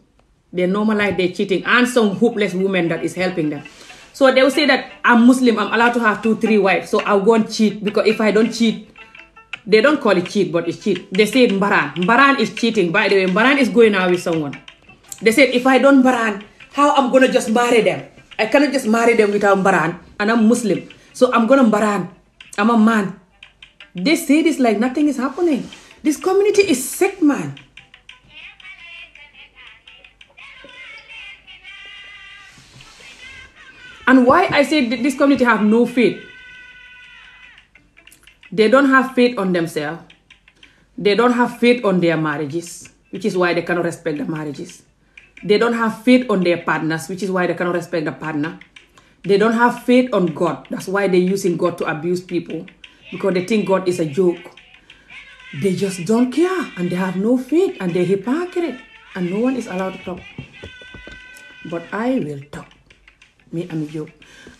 They normalize their cheating. And some hopeless women that is helping them. So they will say that I'm Muslim, I'm allowed to have 2-3 wives, so I'll go and cheat. Because if I don't cheat, they don't call it cheat, but it's cheat. They say mbaran. Mbaran is cheating. By the way, mbaran is going out with someone. They said, if I don't mbaran, how I'm going to just marry them? I cannot just marry them without mbaran, and I'm Muslim. So I'm going to mbaran. I'm a man. They say this like nothing is happening. This community is sick, man. And why I say this community have no faith? They don't have faith on themselves. They don't have faith on their marriages, which is why they cannot respect the marriages. They don't have faith on their partners, which is why they cannot respect the partner. They don't have faith on God. That's why they're using God to abuse people, because they think God is a joke. They just don't care, and they have no faith, and they're hypocrite, and no one is allowed to talk. But I will talk. Me, I'm a joke.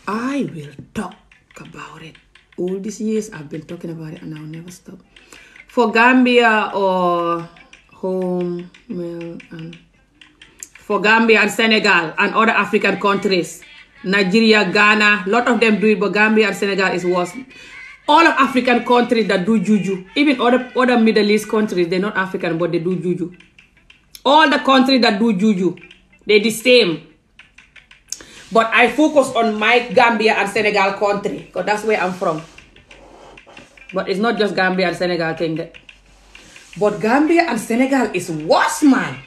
I will talk about it. All these years I've been talking about it, and I'll never stop. For Gambia or home, well, for Gambia and Senegal and other African countries, Nigeria, Ghana, a lot of them do it, but Gambia and Senegal is worse. All of African countries that do juju, even other Middle East countries, they're not African, but they do juju. All the countries that do juju, they're the same. But I focus on my Gambia and Senegal country, because that's where I'm from. But it's not just Gambia and Senegal thing. But Gambia and Senegal is worse, man.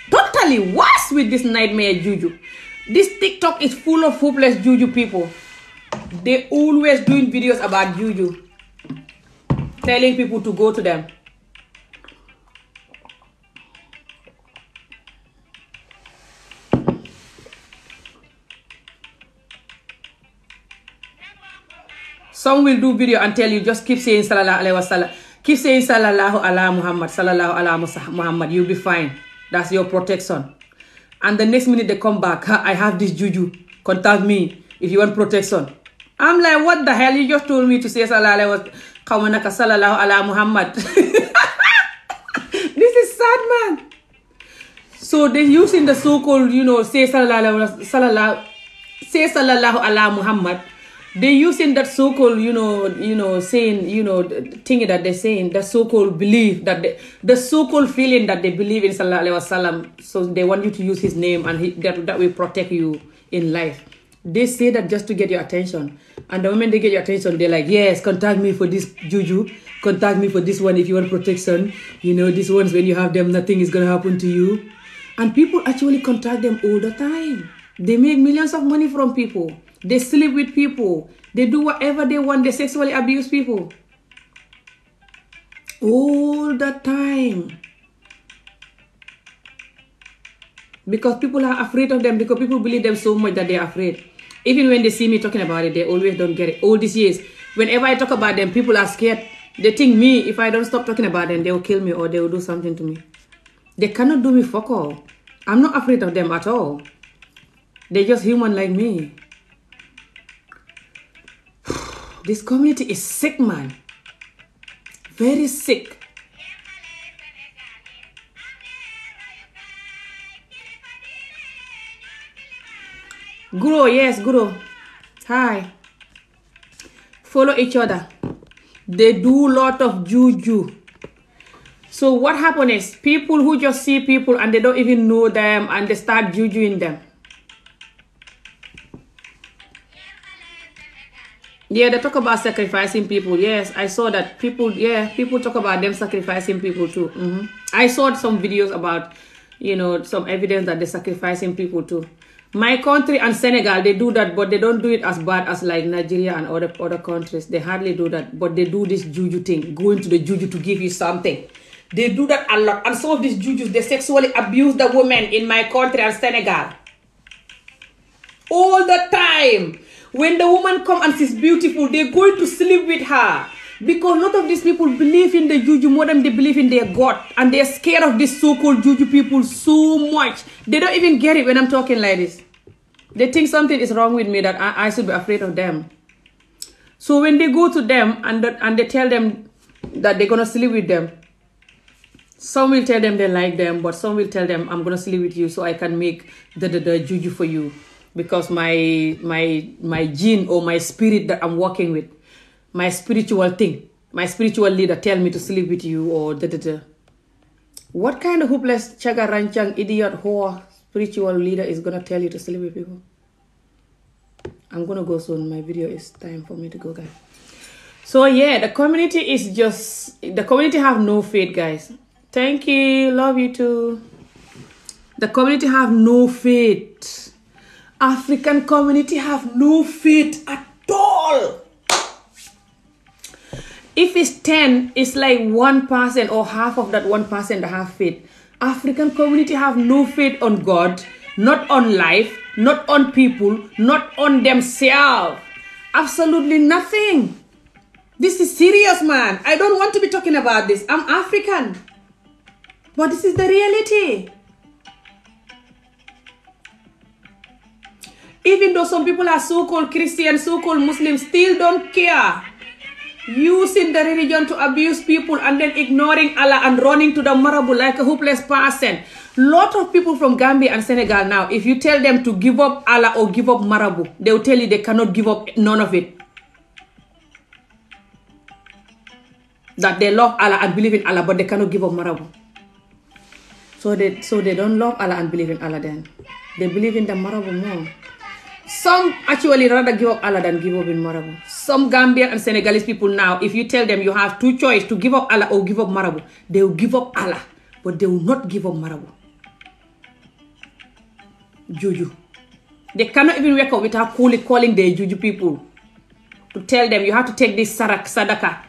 Totally worse with this nightmare juju. This TikTok is full of hopeless juju people. They always doing videos about juju, telling people to go to them. Some will do video and tell you, just keep saying sallallahu alaihi wasallam. Keep saying sallallahu ala Muhammad, sallallahu ala Muhammad. You'll be fine. That's your protection. And the next minute they come back, I have this juju. Contact me if you want protection. I'm like, what the hell? You just told me to say sallallahu ala Muhammad. This is sad, man. So they're using the so-called, say sallallahu ala Muhammad. They're using that so-called, saying, thing that they're saying, the so-called belief, the so-called feeling that they believe in Sallallahu Alaihi Wasallam. So they want you to use his name, and that will protect you in life. They say that just to get your attention. And the moment they get your attention, they're like, yes, contact me for this juju. Contact me for this one if you want protection. These ones, when you have them, nothing is going to happen to you. And people actually contact them all the time. They make millions of money from people. They sleep with people. They do whatever they want. They sexually abuse people. All the time. Because people are afraid of them. Because people believe them so much that they're afraid. Even when they see me talking about it, they always don't get it. All these years, whenever I talk about them, people are scared. They think me, if I don't stop talking about them, they will kill me or they will do something to me. They cannot do me fuck all. I'm not afraid of them at all. They're just human like me. This community is sick, man. Very sick. Guru, yes, Guru. Hi. Follow each other. They do a lot of juju. So what happens is people who just see people and they don't even know them and they start jujuing them. Yeah, they talk about sacrificing people. Yes, I saw that. People talk about them sacrificing people too. I saw some videos about, some evidence that they're sacrificing people too. My country and Senegal, they do that, but they don't do it as bad as like Nigeria and other countries. They hardly do that, but they do this juju thing, going to the juju to give you something. They do that a lot. And some of these jujus, they sexually abuse the women in my country and Senegal. All the time. When the woman comes and she's beautiful, they're going to sleep with her. Because a lot of these people believe in the juju more than they believe in their God. And they're scared of these so-called juju people so much. They don't even get it when I'm talking like this. They think something is wrong with me, that I should be afraid of them. So when they go to them and they tell them that they're going to sleep with them, some will tell them they like them, but some will tell them, I'm going to sleep with you so I can make the juju for you. Because my jinn or my spirit that I'm working with, my spiritual thing, my spiritual leader tell me to sleep with you or What kind of hopeless chaga-ranchang idiot whore spiritual leader is going to tell you to sleep with people? I'm going to go soon. My video is time for me to go, guys. So yeah, the community have no faith, guys. Thank you. Love you too. The community have no faith. African community have no faith at all. If it's 10, it's like 1% or half of that 1% that have faith. African community have no faith on God, not on life, not on people, not on themselves. Absolutely nothing. This is serious, man. I don't want to be talking about this. I'm African. But this is the reality. Even though some people are so-called Christian, so-called Muslims, still don't care. Using the religion to abuse people and then ignoring Allah and running to the marabu like a hopeless person. Lot of people from Gambia and Senegal now, if you tell them to give up Allah or give up marabu, they will tell you they cannot give up none of it. That they love Allah and believe in Allah, but they cannot give up marabu. So they don't love Allah and believe in Allah then. They believe in the marabu more. Some actually rather give up Allah than give up in marabu. Some Gambian and Senegalese people now, if you tell them you have two choices to give up Allah or give up marabu, they will give up Allah, but they will not give up marabu. Juju. They cannot even wake up without calling their juju people to tell them you have to take this sadaka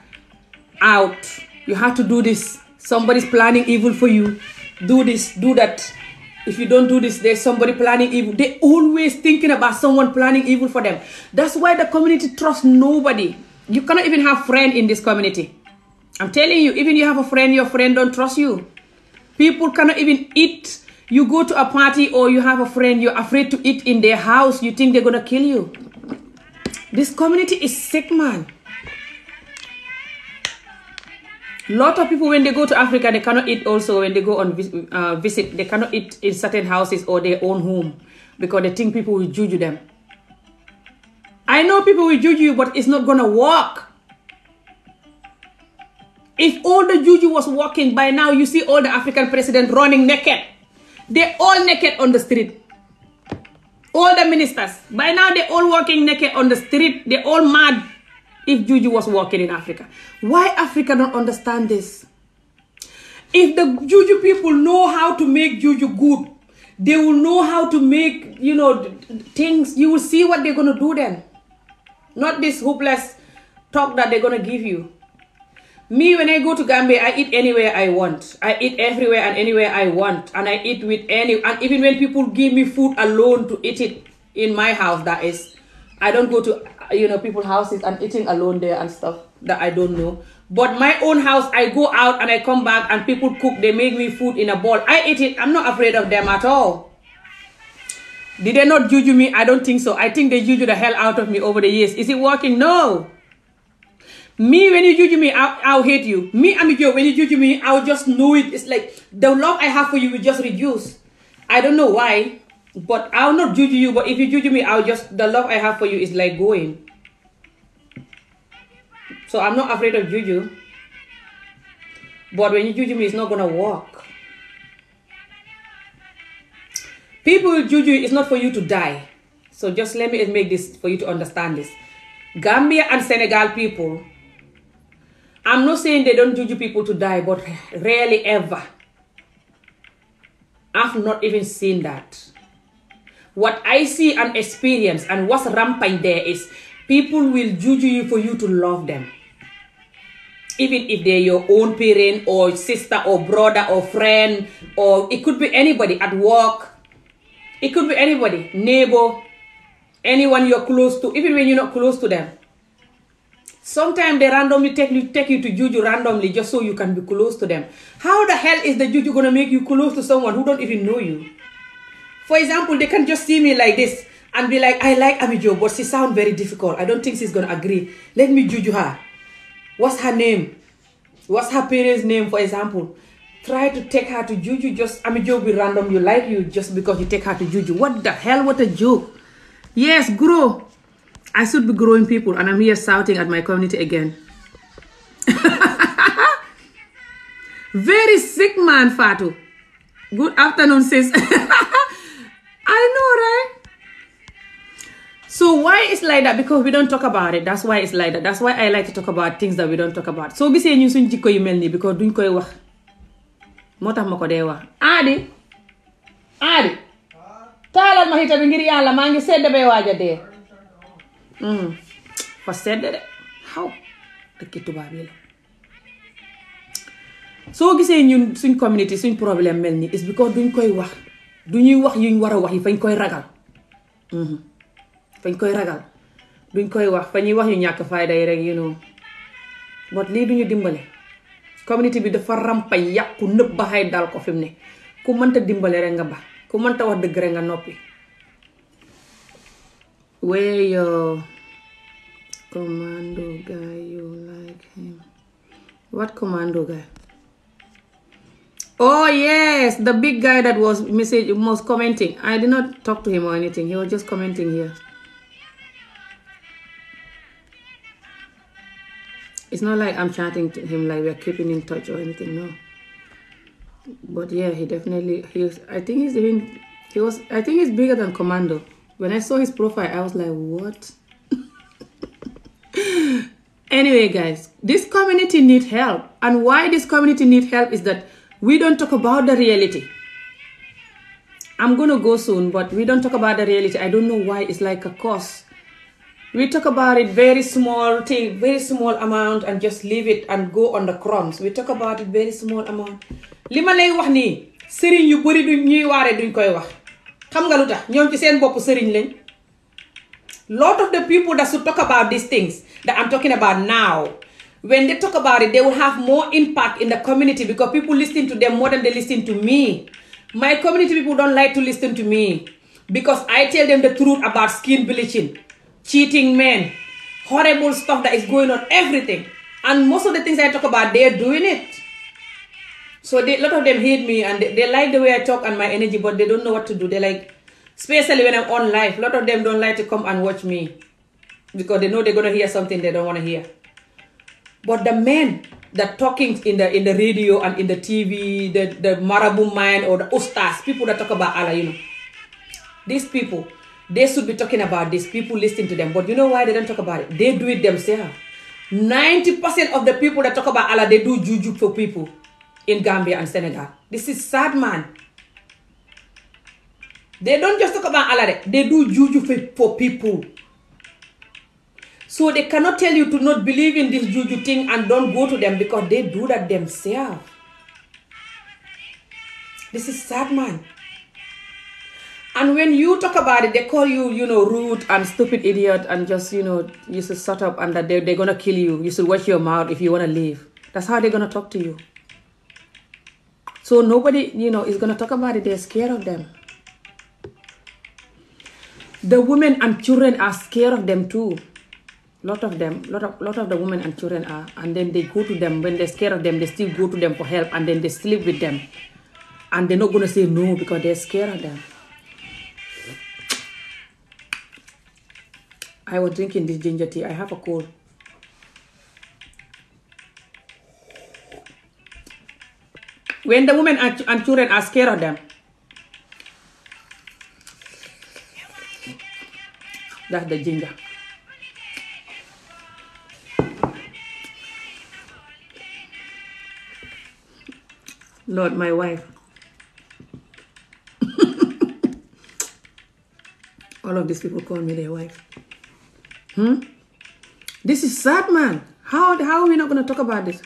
out. You have to do this. Somebody's planning evil for you. Do this, do that. If you don't do this, there's somebody planning evil. They're always thinking about someone planning evil for them. That's why the community trusts nobody. You cannot even have friend in this community. I'm telling you, even you have a friend, your friend don't trust you. People cannot even eat. You go to a party or you have a friend, you're afraid to eat in their house. You think they're going to kill you. This community is sick, man. Lot of people, when they go to Africa, they cannot eat also when they go on visit. They cannot eat in certain houses or their own home because they think people will juju them. I know people will juju you, but it's not going to work. If all the juju was working, by now you see all the African presidents running naked. They're all naked on the street. All the ministers. By now they're all walking naked on the street. They're all mad. If juju was working in Africa. Why Africa don't understand this? If the juju people know how to make juju good, they will know how to make, things. You will see what they're going to do then. Not this hopeless talk that they're going to give you. Me, when I go to Gambia, I eat anywhere I want. I eat everywhere and anywhere I want. And I eat with and even when people give me food alone to eat it in my house, that is, I don't go to people's houses and eating alone there and stuff that I don't know. But my own house, I go out and I come back and people cook. They make me food in a bowl. I eat it. I'm not afraid of them at all. Did they not juju me? I don't think so. I think they juju the hell out of me over the years. Is it working? No. Me, when you juju me, I'll hate you. Me, Amigo, when you juju me, I'll just know it. It's like the love I have for you will just reduce. I don't know why. But I'll not juju you, but if you juju me, the love I have for you is like going. So I'm not afraid of juju. But when you juju me, it's not going to work. People with juju, it's not for you to die. So just let me make this for you to understand this. Gambia and Senegal people, I'm not saying they don't juju people to die, but rarely ever. I've not even seen that. What I see and experience and what's rampant there is people will juju you for you to love them. Even if they're your own parent or sister or brother or friend, or it could be anybody at work. It could be anybody, neighbor, anyone you're close to, even when you're not close to them. Sometimes they randomly take you to juju randomly just so you can be close to them. How the hell is the juju gonna make you close to someone who don't even know you? For example, they can just see me like this and be like, I like Amijo, but she sounds very difficult. I don't think she's gonna agree. Let me juju her. What's her name? What's her parents' name, for example? Try to take her to juju, just Amijo will random you like you just because you take her to juju. What the hell? What a joke. Yes, grow. I should be growing people, and I'm here shouting at my community again. Very sick man, Fatu. Good afternoon, sis. I know, right? So why it's like that? Because we don't talk about it. That's why it's like that. That's why I like to talk about things that we don't talk about. So gisee ñu suñ jikko yu mel nii because duñ koy wax. Moo tax ma ko dee wax. Aadi taalal ma hita bi ngir yàlla maa ngi sedd bay waaja dee. Fa sedd de xaw dëkki tubaab yi la. Soo gisee ñun suñ community suñ problème mel nii is because duñ koy wax. Duñuy wax yuñ war a wax yi fañ koy ragal. Fañ koy ragal duñ koy wax fa ñuy wax yu ñàkk fayda yi rek but lii duñu dimbale community bi dafa rampay yàqu nëpp ba xay dal ko fi mu ne ku mënta dimbale rek nga ba ku mënta wax dëgg rek nga noppi. Where your commando guy you like him? What commando guy? Oh yes, the big guy that was commenting. I did not talk to him or anything. He was just commenting here. It's not like I'm chatting to him like we're keeping in touch or anything, no. But yeah, he definitely I think he's bigger than Commando. When I saw his profile, I was like, what? Anyway, guys, this community needs help. And why this community needs help is that we don't talk about the reality. I'm gonna go soon, but we don't talk about the reality. I don't know why. It's like a cost. We talk about it very small thing, very small amount and just leave it and go on the crumbs. We talk about it very small amount. Li ma lay wax nii sëriñ yu bari duñ ñuy waare duñ koy wax. Xam nga lu tax ñoom ci seen bopp sëriñ lañ. Lot of the people that should talk about these things that I'm talking about now, when they talk about it, they will have more impact in the community because people listen to them more than they listen to me. My community people don't like to listen to me because I tell them the truth about skin bleaching. Cheating men, horrible stuff that is going on, everything. And most of the things I talk about, they're doing it. So a lot of them hate me and they like the way I talk and my energy, but they don't know what to do. They like, especially when I'm on live, a lot of them don't like to come and watch me because they know they're going to hear something they don't want to hear. But the men that talking in the radio and in the TV, the Marabu man or the Ustas, people that talk about Allah, these people, they should be talking about this. People listen to them. But you know why they don't talk about it? They do it themselves. 90% of the people that talk about Allah, they do juju for people in Gambia and Senegal. This is sad, man. They don't just talk about Allah. They do juju for people. So they cannot tell you to not believe in this juju thing and don't go to them because they do that themselves. This is sad, man. And when you talk about it, they call you, rude and stupid idiot and just, you should shut up and that they're going to kill you. You should watch your mouth if you want to leave. That's how they're going to talk to you. So nobody, is going to talk about it. They're scared of them. The women and children are scared of them too. Lot of the women and children are. And then they go to them. When they're scared of them, they still go to them for help. And then they sleep with them. And they're not going to say no because they're scared of them. I was drinking this ginger tea. I have a cold. When the women and children are scared of them, that's the ginger. Lord, my wife. All of these people call me their wife. This is sad, man. How are we not going to talk about this?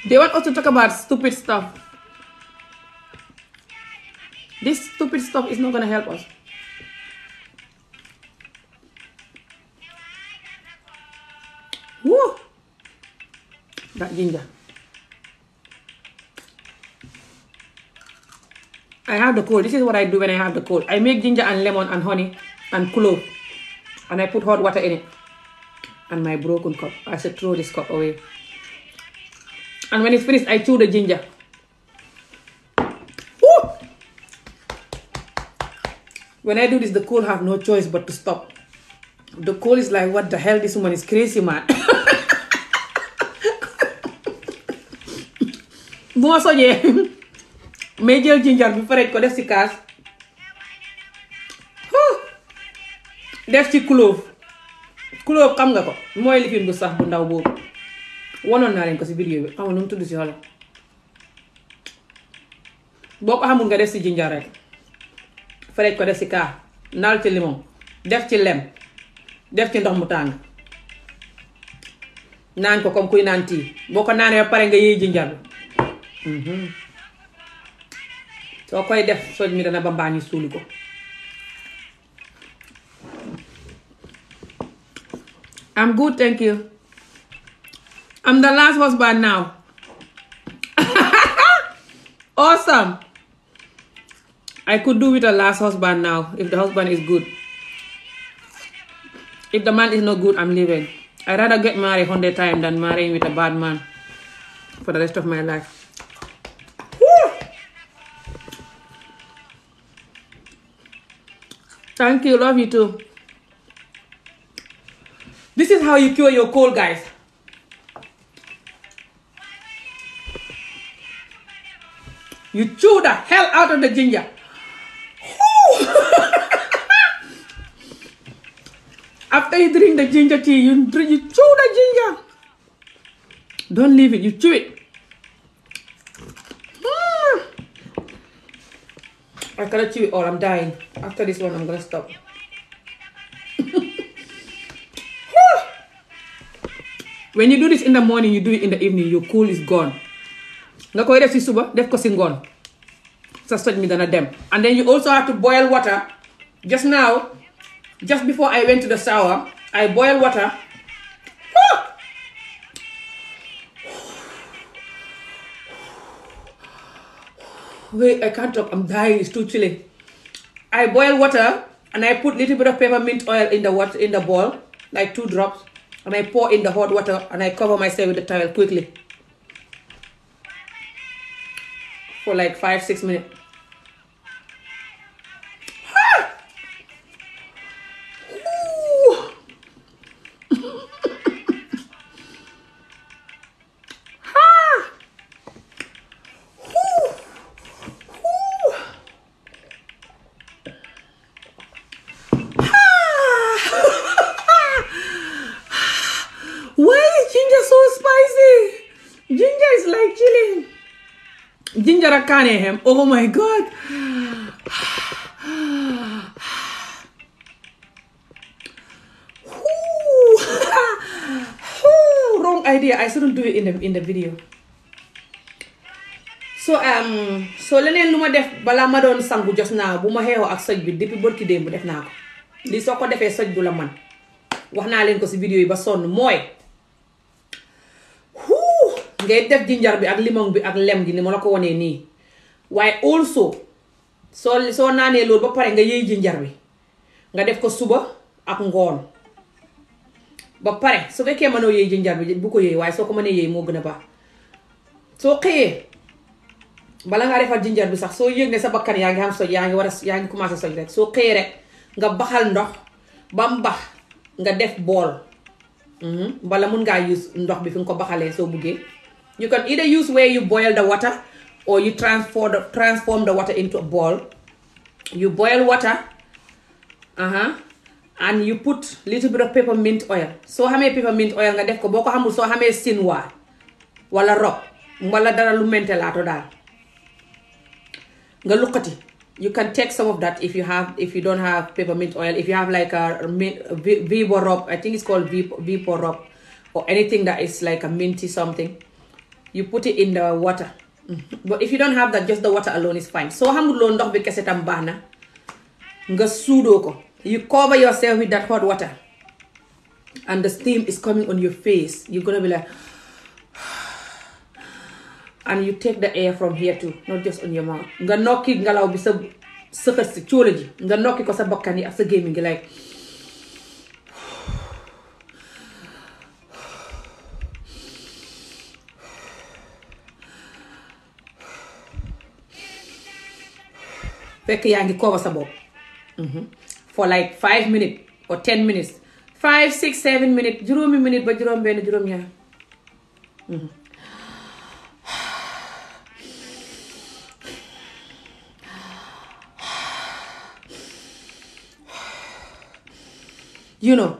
They want us to talk about stupid stuff. This stupid stuff is not going to help us. that ginger. I have the cold. This is what I do when I have the cold. I make ginger and lemon and honey and clove. And I put hot water in it. And my broken cup. I should throw this cup away. And when it's finished, I chew the ginger. Woo! When I do this, the cold have no choice but to stop. The cold is like, what the hell? This woman is crazy, man. Bu ma sojee may jël ginger bi farej ko def ci kaas def ci clove xam nga ko mooy lifin bu sax bu ndaw boobu wonoon naa leen ko ci vidéo bi xam nga nu mu tudd ci xolo boo ko xamul nga def ci ginger rek farej ko def ci kaas naal ci limon def ci lem def ci ndox mu tàng naan ko comme kuy naan tii boo ko naanee ba pare nga yëy ginger bi soo koy def soj mi dana ba mbaañu suuli ko I'm good, thank you. I'm the last husband now. Awesome. I could do with a last husband now if the husband is good. If the man is not good, I'm leaving. I'd rather get married 100 times than marrying with a bad man for the rest of my life. Thank you, love you too. This is how you cure your cold, guys. You chew the hell out of the ginger. After you drink the ginger tea, you chew the ginger. Don't leave it, you chew it. I cannot chew it all, I'm dying. After this one, I'm gonna stop. When you do this in the morning, you do it in the evening, your cold is gone. Nga koy def ci suba, def ko ci ngoon. Sa soj mi dana dem. And then you also have to boil water. Just now, just before I went to the shower, I boiled water. Wait, I can't talk, I'm dying, it's too chilly. I boil water and I put little bit of peppermint oil in the water, in the bowl, like 2 drops. And I pour in the hot water and I cover myself with the towel quickly. For like 5-6 minutes. Ginger ak kaane hem. Oh my god. Wrong idea. I shouldn't do it in the video. So leneen lu ma def balaa ma doon sangu just now bu ma xeexoo ak soj bi depuis bërki démb def naa ko. Li soo ko defee soj du la man. Wax naa leen ko ci vidéo yi ba sonn mooy ngay def ginger bi ak limon bi ak lem gi ni ma la ko wonee nii waaye also soo naanee loolu ba pare nga yëy ginger bi nga def ko suba ak ngoon ba pare su fekkee mënoo yëy ginger bi bu ko yëy waaye soo ko mënee yëy moo gën a baax soo xëyee bala ngaa defar ginger bi sax soo yëg ne sa bakkan yaa ngi am soj yaa ngi commencé soj rek soo xëyee rek nga baxal ndox ba mu bax nga def bool bala mun ngaa use ndox bi fi nga ko baxalee soo buggee. You can either use where you boil the water or you transform the water into a bowl. You boil water, and you put little bit of peppermint oil. So xamee peppermint oil nga def ko boo ko xamul soo xamee sinwaa wala rob wala dara lu mentelaato daal nga luqati. You can take some of that if you don't have peppermint oil. If you have like a Vibo rob, I think it's called Vibo rob, or anything that is like a minty something. You put it in the water. But if you don't have that, just the water alone is fine. So xamuloo ndox bi kese tam baax na nga suudoo ko. You cover yourself with that hot water and the steam is coming on your face. You're gonna be like and you take the air from here too, not just on your mouth. Nga nokki ngelaw bi sa sëxët si cóola ji nga nokki ko sa bakkan yi ak sa gémmiñ gi like fekk yaa ngi cover sa bopp for like 5 minutes or 10 minutes 5 6 7 minutes juróomi minute ba juróom benn juróom ñaar you know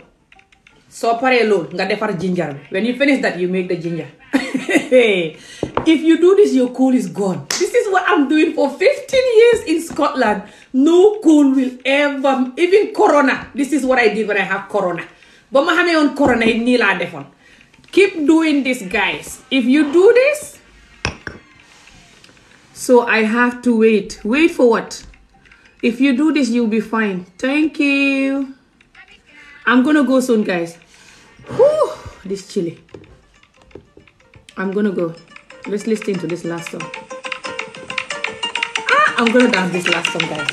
soo paree loolu nga defar ginger bi when you finish that you make the ginger if you do this your cold is gone. This is what I'm doing for 15 years in Scotland. No cold will ever, even corona, this is what I did when I have corona. But ma xamee woon corona yi nii laa defoon. Keep doing this guys. If you do this, so I have to wait for what? If you do this you'll be fine. Thank you. I'm gonna go soon guys. Whew, this chilly. I'm gonna go. Let's listen to this last song. I'm gonna dance this last song guys.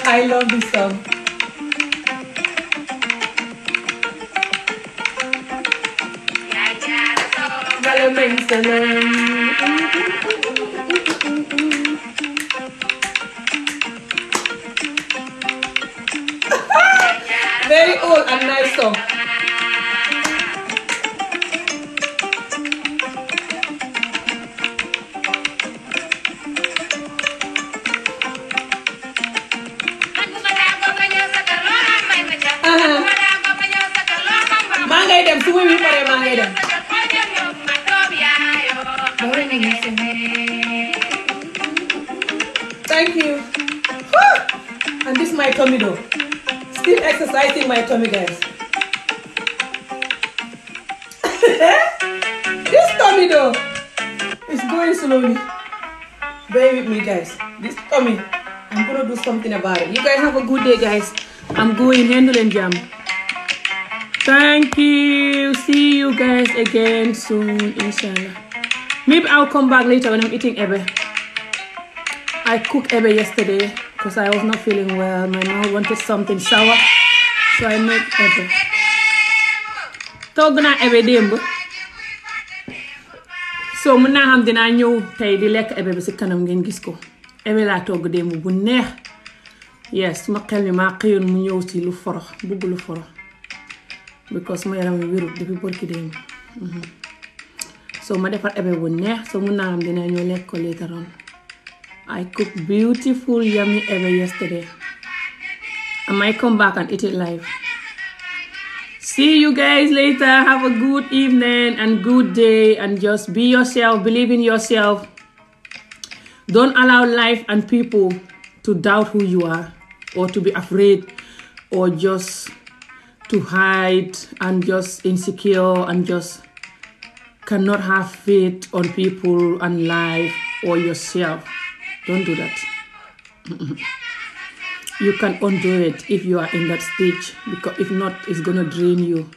I love this song. Very old and nice song. maa ngay dem su ma wi pare maa ngay dem. Thank you. And this is my tummy though. Still exercising my tummy guys. This tummy though is going slowly. Bear with me guys. This tummy, I'm gonna do something about it. You guys have a good day guys. I'm going handle and jam. Thank you. See you guys again soon, inshallah. Maybe I'll come back later when I'm eating ebe. I cooked ebe yesterday because I was not feeling well. My mom wanted something sour, so I made ebe. Togg naa ebe démb. So mën naa xam dinaa ñëw tey di lekk ebe bi ci kanam ngeen gis ko. Ebe laa togg démb bu neex. Yes, ma xel mi maa xëyoon mu ñëw ci lu forox, bugg lu forox. Because my yaram wérut depuis barki démb. So ma defar ebe bu neex, so mën naa xam dinaa ñëw lekk ko later on. I cooked beautiful yummy ebe yesterday. I might come back and eat it live. See you guys later. Have a good evening and good day, and just be yourself, believe in yourself. Don't allow life and people to doubt who you are, or to be afraid, or just to hide and just insecure and just cannot have faith on people and life or yourself. Don't do that. You can undo it if you are in that stage, because if not, it's gonna drain you.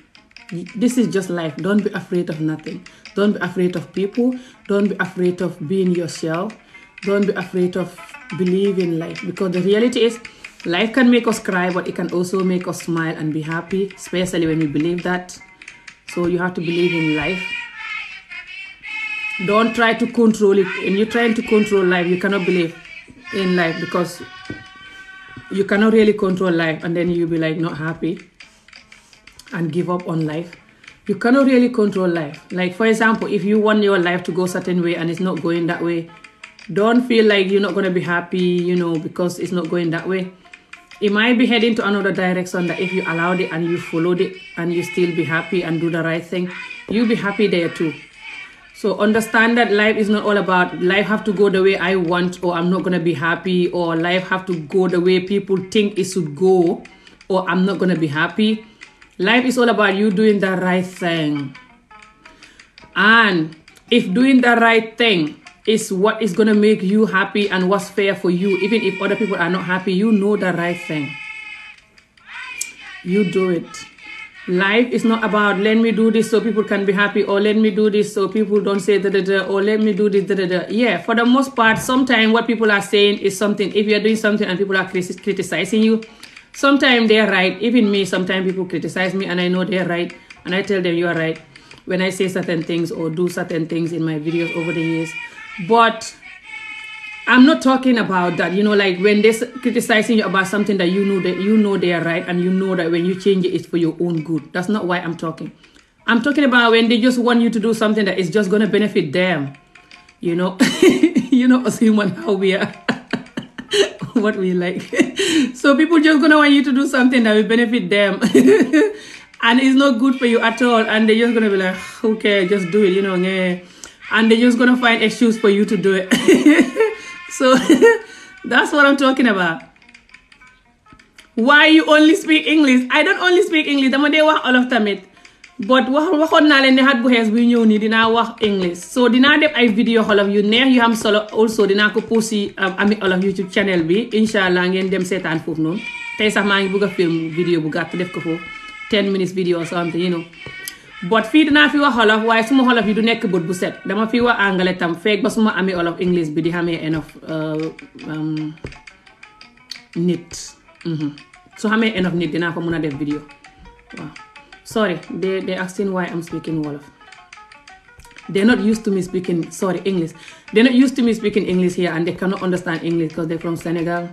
This is just life. Don't be afraid of nothing. Don't be afraid of people. Don't be afraid of being yourself. Don't be afraid of believing life, because the reality is life can make us cry, but it can also make us smile and be happy, especially when we believe that. So you have to believe in life. Don't try to control it. When you're trying to control life, you cannot believe in life, because you cannot really control life, and then you'll be like not happy and give up on life. You cannot really control life. Like for example, if you want your life to go a certain way and it's not going that way, don't feel like you're not going to be happy, because it's not going that way. It might be heading to another direction that if you allowed it and you followed it and you still be happy and do the right thing, you'll be happy there too. So understand that life is not all about life have to go the way I want, or I'm not going to be happy, or life have to go the way people think it should go, or I'm not going to be happy. Life is all about you doing the right thing. And if doing the right thing is what is going to make you happy and what's fair for you, even if other people are not happy, you know the right thing. You do it. Life is not about let me do this so people can be happy, or let me do this so people don't say da-da-da, or let me do this da-da-da. Yeah, for the most part, sometimes what people are saying is something. If you're doing something and people are criticizing you, sometimes they're right. Even me, sometimes people criticize me and I know they're right. And I tell them you are right when I say certain things or do certain things in my videos over the years. But I'm not talking about that, like when they're criticizing you about something that you know they are right, and you know that when you change it, it's for your own good. That's not why I'm talking. I'm talking about when they just want you to do something that is just going to benefit them. Us human, how we are, what we like. So people just going to want you to do something that will benefit them. And it's not good for you at all. And they're just going to be like, okay, just do it, and they're just going to find excuse for you to do it. So that's what I'm talking about. Why you only speak English? I don't only speak English. Dama dee wax Olof tamit. But waxoon naa leen ne xat bu xees buy ñëw nii dinaa wax English. So dinaa def ay video Olof yu neex yu am solo. Also dinaa ko post ci Ami Olof YouTube channel bi. Inshallah ngeen dem seetaan foofu noonu. Tey sax maa ngi bëgg a film video bu gàtt def ko foofu. 10 minutes video or something, But fii dinaa fi wax Olof waaye suma Olof yi du nekk bët bu set. Dama fi wax anglais tam fekk ba suma Ami Olof English bi di xamee enough nit. So xamee enough nit dinaa ko mën a def video. Wow. Sorry, they asking why I'm speaking Wolof. They're not used to me speaking, English. They're not used to me speaking English here, and they cannot understand English because they're from Senegal.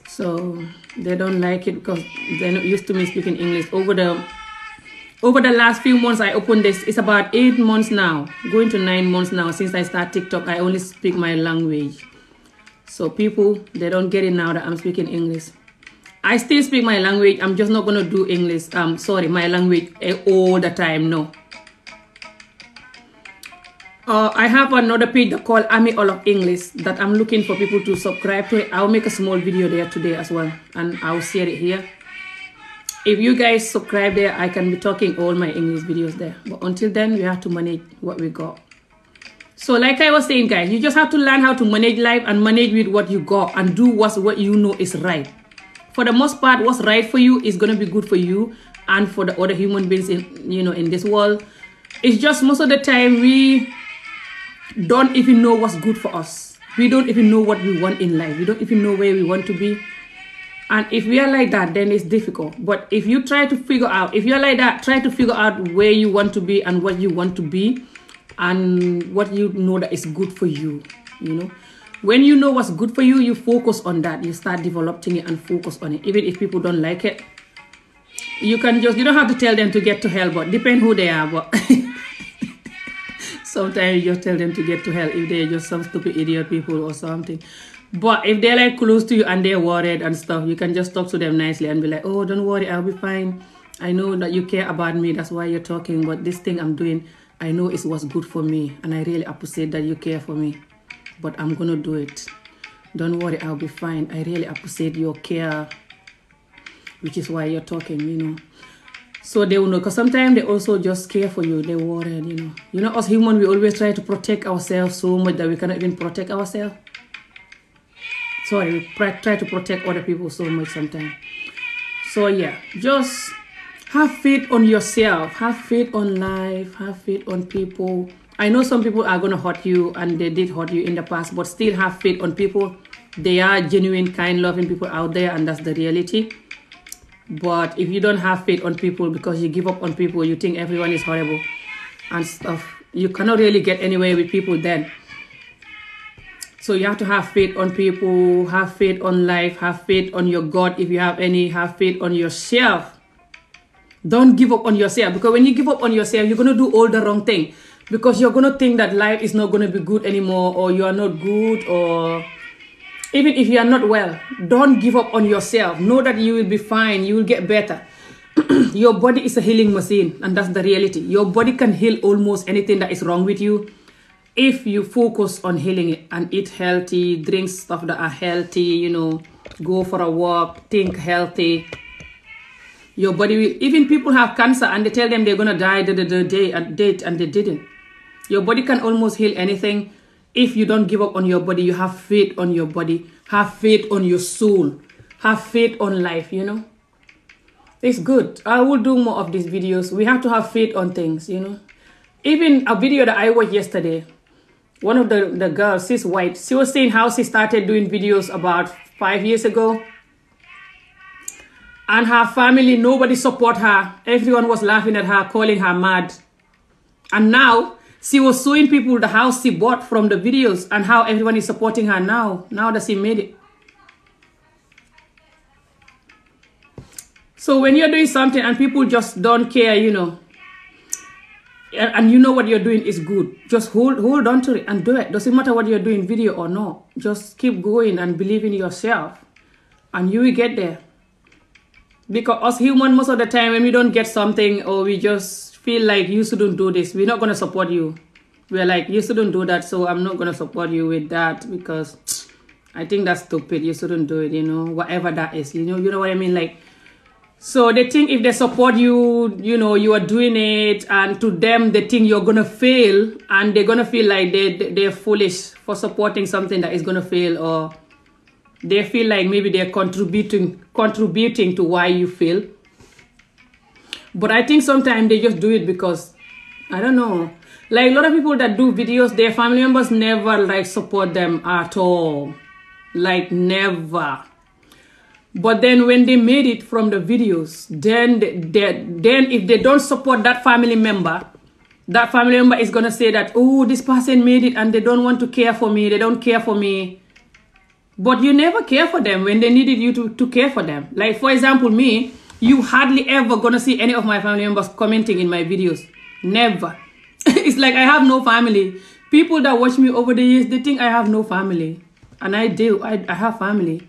So they don't like it because they're not used to me speaking English. Over the last few months I opened this, it's about 8 months now, going to 9 months now since I start TikTok. I only speak my language. So people, they don't get it now that I'm speaking English. I still speak my language. I'm just not going to do English. My language all the time. No. I have another page called Ami Olof English that I'm looking for people to subscribe to it. I'll make a small video there today as well, and I'll share it here. If you guys subscribe there, I can be talking all my English videos there. But until then, we have to manage what we got. So like I was saying, guys, you just have to learn how to manage life and manage with what you got and do what you know is right. For the most part, what's right for you is going to be good for you and for the other human beings in this world. It's just most of the time we don't even know what's good for us. We don't even know what we want in life. We don't even know where we want to be. And if we are like that, then it's difficult. But if you try to figure out, if you're like that, try to figure out where you want to be and what you want to be and what you know that is good for you, When you know what's good for you, you focus on that. You start developing it and focus on it. Even if people don't like it, you don't have to tell them to get to hell, but depend who they are. But sometimes you just tell them to get to hell if they're just some stupid idiot people or something. But if they're like close to you and they're worried and stuff, you can just talk to them nicely and be like, oh, don't worry, I'll be fine. I know that you care about me. That's why you're talking. But this thing I'm doing, I know it's what's good for me. And I really appreciate that you care for me. But I'm going to do it. Don't worry, I'll be fine. I really appreciate your care, which is why you're talking, So they will know. Because sometimes they also just care for you. They're worried, us humans, we always try to protect ourselves so much that we cannot even protect ourselves. We try to protect other people so much sometimes. So yeah, just have faith on yourself. Have faith on life. Have faith on people. I know some people are going to hurt you and they did hurt you in the past, but still have faith on people. They are genuine, kind, loving people out there, and that's the reality. But if you don't have faith on people because you give up on people, you think everyone is horrible and stuff, you cannot really get anywhere with people then. So you have to have faith on people, have faith on life, have faith on your God if you have any, have faith on yourself. Don't give up on yourself, because when you give up on yourself, you're going to do all the wrong thing, because you're going to think that life is not going to be good anymore, or you are not good, or even if you are not well. Don't give up on yourself. Know that you will be fine. You will get better. Your body is a healing machine, and that's the reality. Your body can heal almost anything that is wrong with you if you focus on healing it and eat healthy, drink stuff that are healthy, go for a walk, think healthy. Your body will, even people have cancer and they tell them they're going to die the day and date and they didn't. Your body can almost heal anything if you don't give up on your body. You have faith on your body, have faith on your soul, have faith on life, It's good. I will do more of these videos. We have to have faith on things, Even a video that I watched yesterday, one of the girls, she's white, she was saying how she started doing videos about 5 years ago. And her family, nobody support her. Everyone was laughing at her, calling her mad. And now, she was showing people the house she bought from the videos and how everyone is supporting her now that she made it. So when you're doing something and people just don't care, and you know what you're doing is good, just hold on to it and do it. Doesn't matter what you're doing, video or not. Just keep going and believe in yourself and you will get there. Because us humans, most of the time when we don't get something or we just feel like you shouldn't do this, we're not going to support you. We're like, you shouldn't do that, so I'm not going to support you with that because I think that's stupid. You shouldn't do it, whatever that is. You know what I mean? Like, so they think if they support you, you are doing it, and to them they think you're gonna fail, and they're gonna feel like they're foolish for supporting something that is gonna fail, or they feel like maybe they're contributing to why you fail. But I think sometimes they just do it because, I don't know, like a lot of people that do videos, their family members never support them at all, never. But then when they made it from the videos, then if they don't support that family member is going to say that, oh, this person made it and they don't want to care for me. They don't care for me. But you never care for them when they needed you to care for them. Like, for example, me, you hardly ever going to see any of my family members commenting in my videos. Never. It's like I have no family. People that watch me over the years, they think I have no family. And I do. I have family.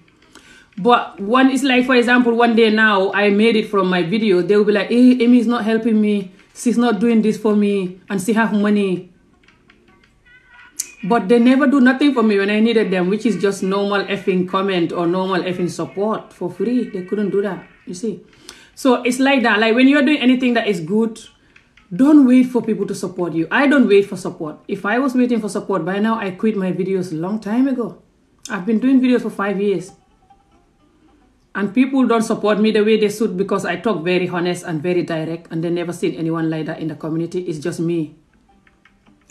But one is like, for example, one day now, I made it from my video. They will be like, hey, Amy is not helping me. She's not doing this for me. And she have money. But they never do nothing for me when I needed them, which is just normal effing comment or normal effing support for free. They couldn't do that, you see. So it's like that. Like when you're doing anything that is good, don't wait for people to support you. I don't wait for support. If I was waiting for support, by now I quit my videos a long time ago. I've been doing videos for 5 years. And people don't support me the way they should because I talk very honest and very direct, and they never seen anyone like that in the community. It's just me.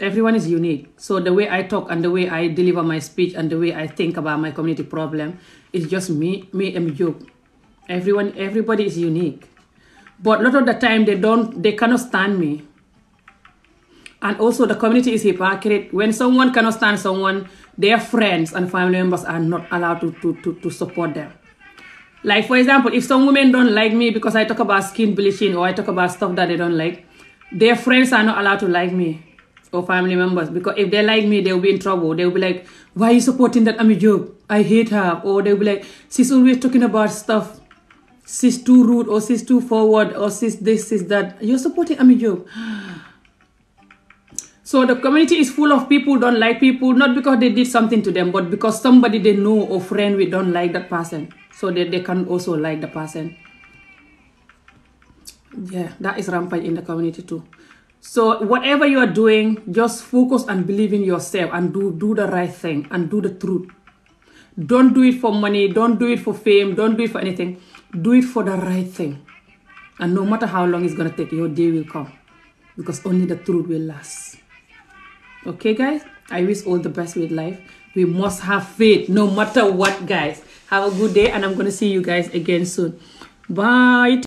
Everyone is unique. So the way I talk and the way I deliver my speech and the way I think about my community problem is just me and you. Everybody is unique. But a lot of the time they cannot stand me. And also the community is hypocrite. When someone cannot stand someone, their friends and family members are not allowed to support them. Like, for example, if some women don't like me because I talk about skin bleaching or I talk about stuff that they don't like, their friends are not allowed to like me or family members, because if they like me, they'll be in trouble. They'll be like, why are you supporting that Ami Job? I hate her. Or they'll be like, she's always talking about stuff. She's too rude, or she's too forward, or she's this, she's that. You're supporting Ami Job. So the community is full of people don't like people, not because they did something to them, but because somebody they know or friend with don't like that person. So that they can also like the person. Yeah, that is rampant in the community too. So whatever you are doing, just focus and believe in yourself and do the right thing and do the truth. Don't do it for money. Don't do it for fame. Don't do it for anything. Do it for the right thing. And no matter how long it's going to take, your day will come. Because only the truth will last. Okay, guys? I wish all the best with life. We must have faith no matter what, guys. Have a good day, and I'm going to see you guys again soon. Bye.